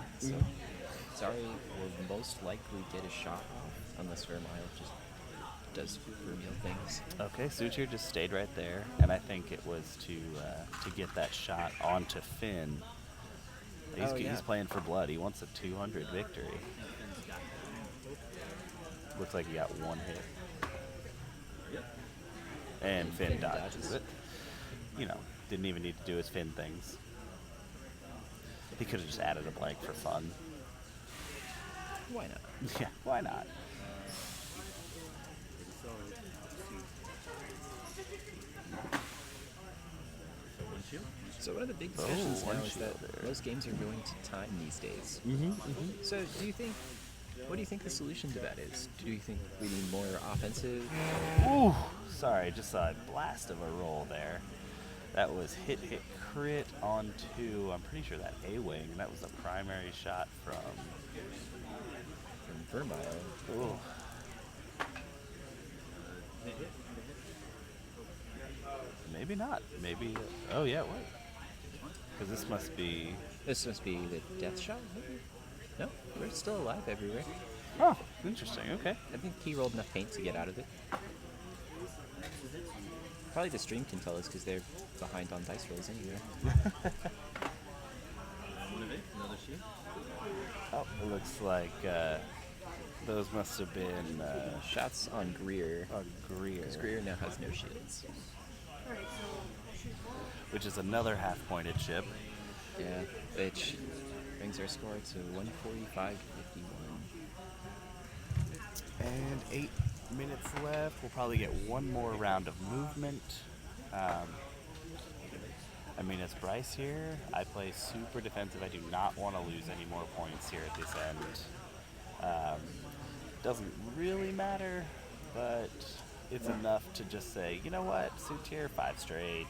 So Zari will most likely get a shot off unless Vermeil just does Vermeil things. Okay, Suture just stayed right there, and I think it was to get that shot onto Finn. Oh, yeah. He's playing for blood. He wants a 200 victory. Looks like he got one hit. And Finn dodges it. You know, didn't even need to do his Finn things. He could have just added a blank for fun. Why not? Yeah, why not? So one of the big Oh, discussions now one is that shield there. most games are going to time these days. So what do you think the solution to that is? Do you think we need more offensive? Ooh, sorry, just saw a blast of a roll there. That was hit, crit onto, I'm pretty sure that A-wing. That was a primary shot from, From Vermeil. ooh. Maybe not. Maybe, oh yeah, what? Because this must be, This must be the death shot, maybe? No, we're still alive everywhere. oh, interesting, okay. I think he rolled enough paint to get out of it. Probably the stream can tell us because they're behind on dice rolls anyway. Another shield. Oh, it looks like those must have been Shots on Greer. Greer, Because Greer now has no shields. which is another half-pointed ship. Yeah, which brings our score to 145-51. And 8 minutes left. We'll probably get one more round of movement. I mean, as Bryce here, I play super defensive. I do not want to lose any more points here at this end. Doesn't really matter, but it's enough to just say, you know what, Suture, 5 straight.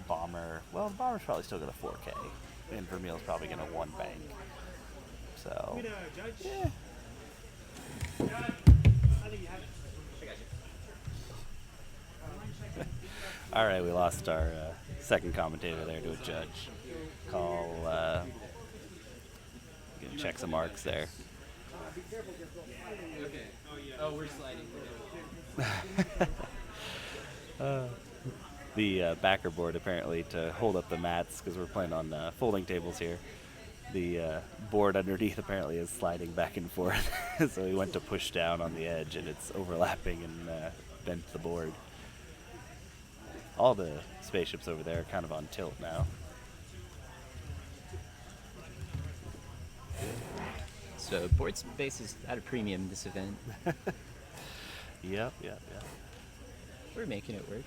Bomber, well, the Bomber's probably still got a 4K, and Vermeil's probably going to 1 bank. So, yeah. All right, we lost our second commentator there to a judge. Call, gonna check some marks there. Oh, we're sliding. The backer board apparently to hold up the mats because we're playing on folding tables here. The board underneath apparently is sliding back and forth, so we went to push down on the edge and it's overlapping and bent the board. All the spaceships over there are kind of on tilt now. So board space is at a premium this event. Yep. We're making it work.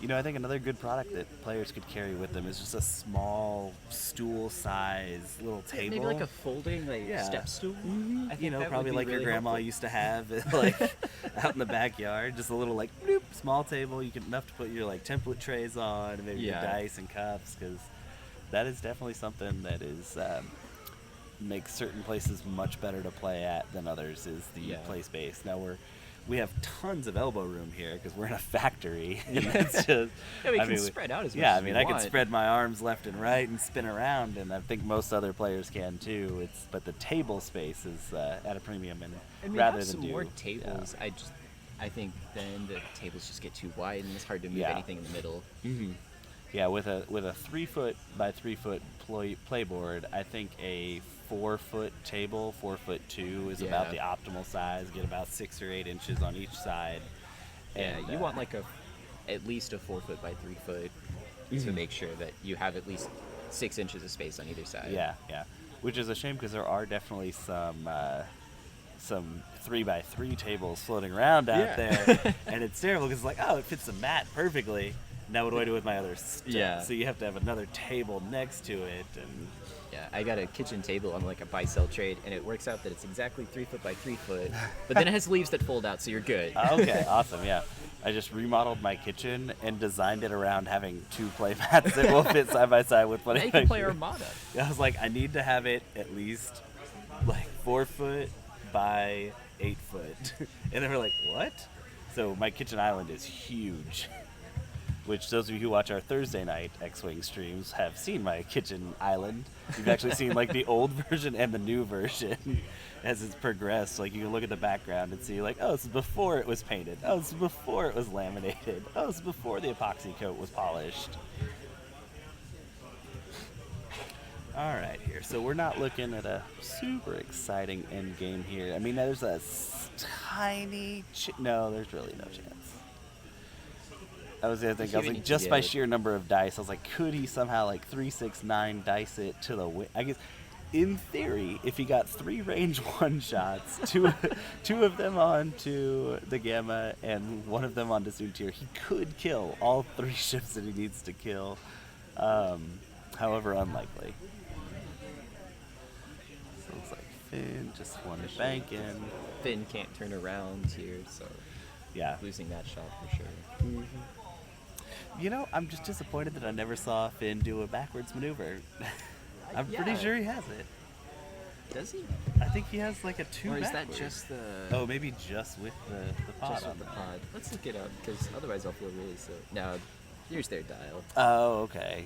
You know, I think another good product that players could carry with them is just a small stool size little table. Maybe like a folding step stool. I think You know, that would probably be like your really grandma helpful. used to have, like out in the backyard. Just a little like bloop, small table. You can enough to put your like template trays on, and maybe your Yeah. dice and cups, because that is definitely something that is makes certain places much better to play at than others. Is the Yeah. play space. Now we have tons of elbow room here because we're in a factory. And it's just, Yeah, we I can mean, spread out as much yeah, as I mean, we I can want. spread my arms left and right and spin around, and I think most other players can too. But the table space is at a premium, and And we rather have than some do more tables. I think then the tables just get too wide and it's hard to move Yeah. anything in the middle. Yeah, with a 3-foot by 3-foot playboard, I think a 4-foot table, 4'2", is about the Yeah. optimal size. Get about 6 or 8 inches on each side. Yeah, And, you want like at least a 4 foot by 3 foot to make sure that you have at least 6 inches of space on either side. Yeah, which is a shame because there are definitely some 3x3 tables floating around out Yeah. there, and it's terrible because it's like, oh, it fits the mat perfectly. Now what do I do with my other stuff? Yeah. So you have to have another table next to it, and Yeah, I got a kitchen table on like a buy-sell trade, and it works out that it's exactly 3 foot by 3 foot, but then it has leaves that fold out, so you're good. okay, awesome, yeah. I just remodeled my kitchen and designed it around having 2 play mats that will fit side by side with what Now I you can play actually- Armada. I was like, I need to have it at least like 4 foot by 8 foot. And they were like, what? So my kitchen island is huge. which those of you who watch our Thursday night X-Wing streams have seen my kitchen island. You've actually seen like the old version and the new version as it's progressed. Like you can look at the background and see like, oh, this is before it was painted. Oh, this is before it was laminated. Oh, this is before the epoxy coat was polished. All right, here. So we're not looking at a super exciting end game here. I mean, there's a tiny... no, there's really no chance. I was gonna think, I was like, just by sheer number of dice, I was like, could he somehow like 3, 6, 9 dice it to the win? I guess, in theory, if he got 3 range 1 shots, two of them onto the Gamma and 1 of them onto Soontir, he could kill all 3 ships that he needs to kill. However, unlikely. So it looks like Finn just won the bank in. Finn can't turn around here, so Yeah. losing that shot for sure. You know, I'm just disappointed that I never saw Finn do a backwards maneuver. I'm pretty sure he has it. Does he? I think he has like a 2 Or is that backwards. just the... Oh, maybe just with the pod just on with the there. pod? Let's look it up, because otherwise I'll feel really silly. Now, here's their dial. Oh, okay.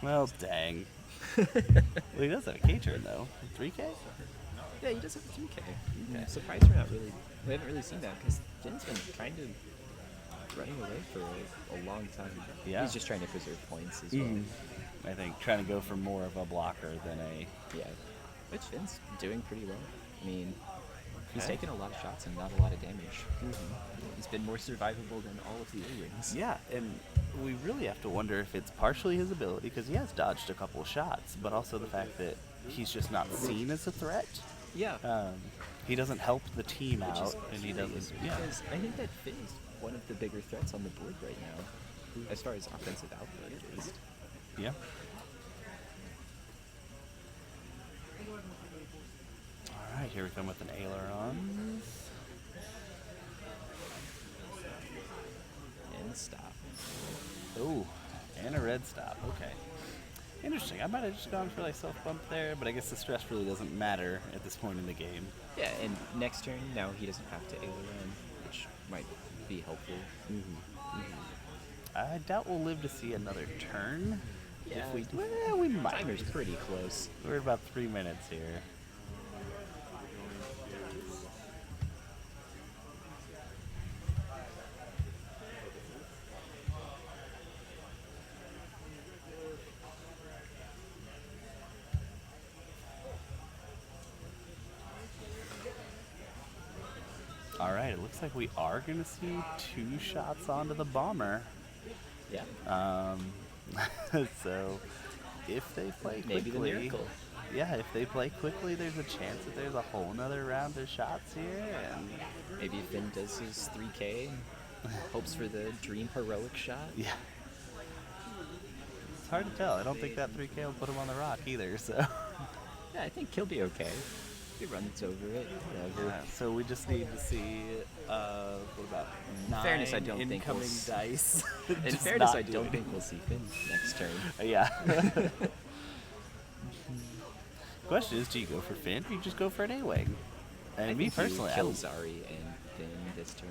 Well, dang. Well, he does have a K-turn, though. 3K? Yeah, he does have a 3K. Okay. I'm surprised we haven't really seen that, because Finn's been kind of running away for a long time. Yeah. He's just trying to preserve points as well. I think trying to go for more of a blocker than a... Yeah. Which Finn's doing pretty well. I mean, he's taken a lot of shots and not a lot of damage. He's been more survivable than all of the A-Wings. Yeah, and we really have to wonder if it's partially his ability, because he has dodged a couple shots, but also the fact that he's just not seen as a threat. Yeah. He doesn't help the team Which out, is and he curious, doesn't... Yeah. Because I think that Finn is one of the bigger threats on the board right now, as far as offensive output at least. Yeah. All right, here we come with an aileron. And stop. Oh, and a red stop. Okay. Interesting. I might have just gone for like self-bump there, but I guess the stress really doesn't matter at this point in the game. Yeah, and next turn, now he doesn't have to aileron, which might be helpful. I doubt we'll live to see another turn. Yeah, If we, well, we might. Timer's pretty close. We're about 3 minutes here. All right, it looks like we are going to see 2 shots onto the bomber. Yeah. So if they play quickly, Maybe the miracle. Yeah, if they play quickly, there's a chance that there's a whole nother round of shots here. And Maybe Finn does his 3K and hopes for the dream heroic shot. yeah, it's hard to tell. I don't think that 3K will put him on the rock either. So Yeah, I think he'll be okay. He runs over it, whatever. yeah, so we just need to see what about 9 fairness, I don't think incoming we'll dice. In Just fairness, not I don't doing think we'll see Finn next turn. Yeah. Question is, do you go for Finn or you just go for an A-Wing? And me think you personally, kill Zari and Finn this turn.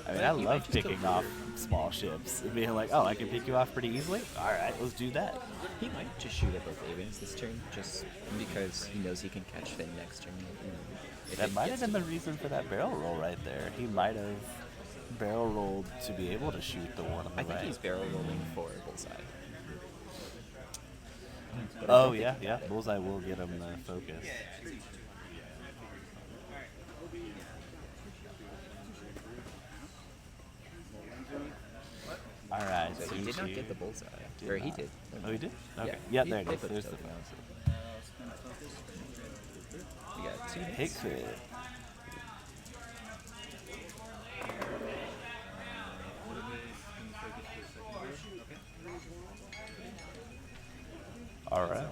I mean, I You might love just go picking for- off small ships and being like, oh, I can pick you off pretty easily? All right, let's do that. He might just shoot at both A-Wings this turn, just because he knows he can catch Finn next turn. If That it might have gets been the reason for that barrel roll right there. He might have barrel rolled to be able to shoot the one on the I think right. he's barrel rolling for Bullseye. But I Oh, don't think yeah, he yeah. got it. Bullseye will get him the focus. All right, So he did not get the Bullseye. Did Or he not. did. Oh, he did? Okay. Yeah, Yeah, there it they is. put There's the the token focus. We got 2 Hit hits. crit. All right.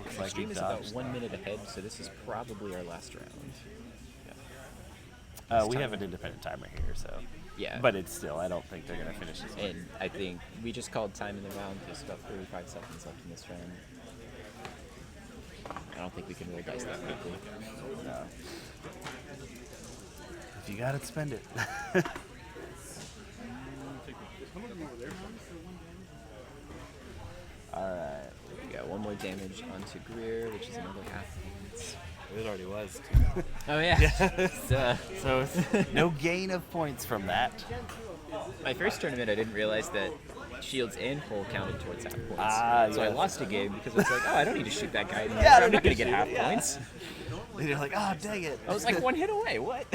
Looks The like stream he is about dodged. 1 minute ahead, so this is probably our last round. We have an independent timer here, so. Yeah. But it's still, I don't think they're going to finish this one. And I think we just called time in the round. There's about 35 seconds left in this round. I don't think we can roll dice that quickly. No. If you got it, spend it. All right. We got one more damage onto Greer, which is another half points. It already was. Oh yeah. So it's no gain of points from that. My first tournament, I didn't realize that shields and hull counted towards half points. So I yes. lost a game because it's like, oh, I don't need to shoot that guy anymore. Yeah, I I'm don't not need gonna to get half shoot, yeah. points. And you're like, oh, dang it. I was like one hit away. What?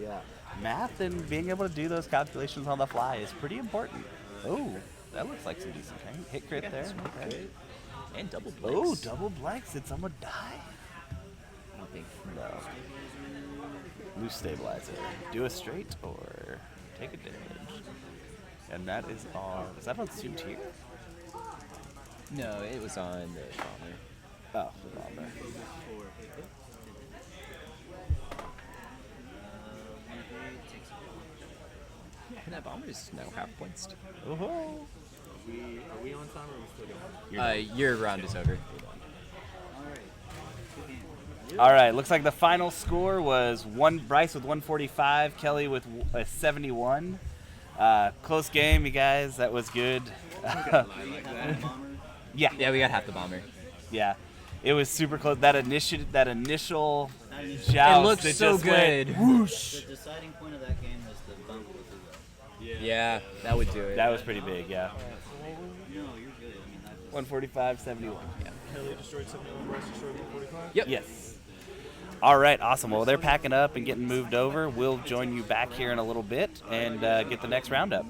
Yeah. Math and being able to do those calculations on the fly is pretty important. Oh, that looks like some decent paint. Hit crit there. Okay. And double Oh, blanks. double blanks. Did someone die? I don't think. No. Loose stabilizer. Do a straight or take a damage. And that is that on suit here? No, it was on the bomber. Oh, the bomber. And that bomber is now half points. Oh. Are we on time or are we still going? Your round is over. All right, looks like the final score was Bryce with 145, Kelly with a 71. Close game, you guys. That was good. Yeah, Yeah, we got half the bomber. yeah. It was super close. That initial joust. It looked that so just went good. whoosh. The deciding point of that game was the bump with Hugo. Yeah, that would do it. That was pretty big, yeah. No, you're good. I mean, that was 145, 71. Yeah. Kelly destroyed 71, Bryce destroyed 145. Yep. Yes. All right, awesome. Well, they're packing up and getting moved over. We'll join you back here in a little bit and get the next roundup.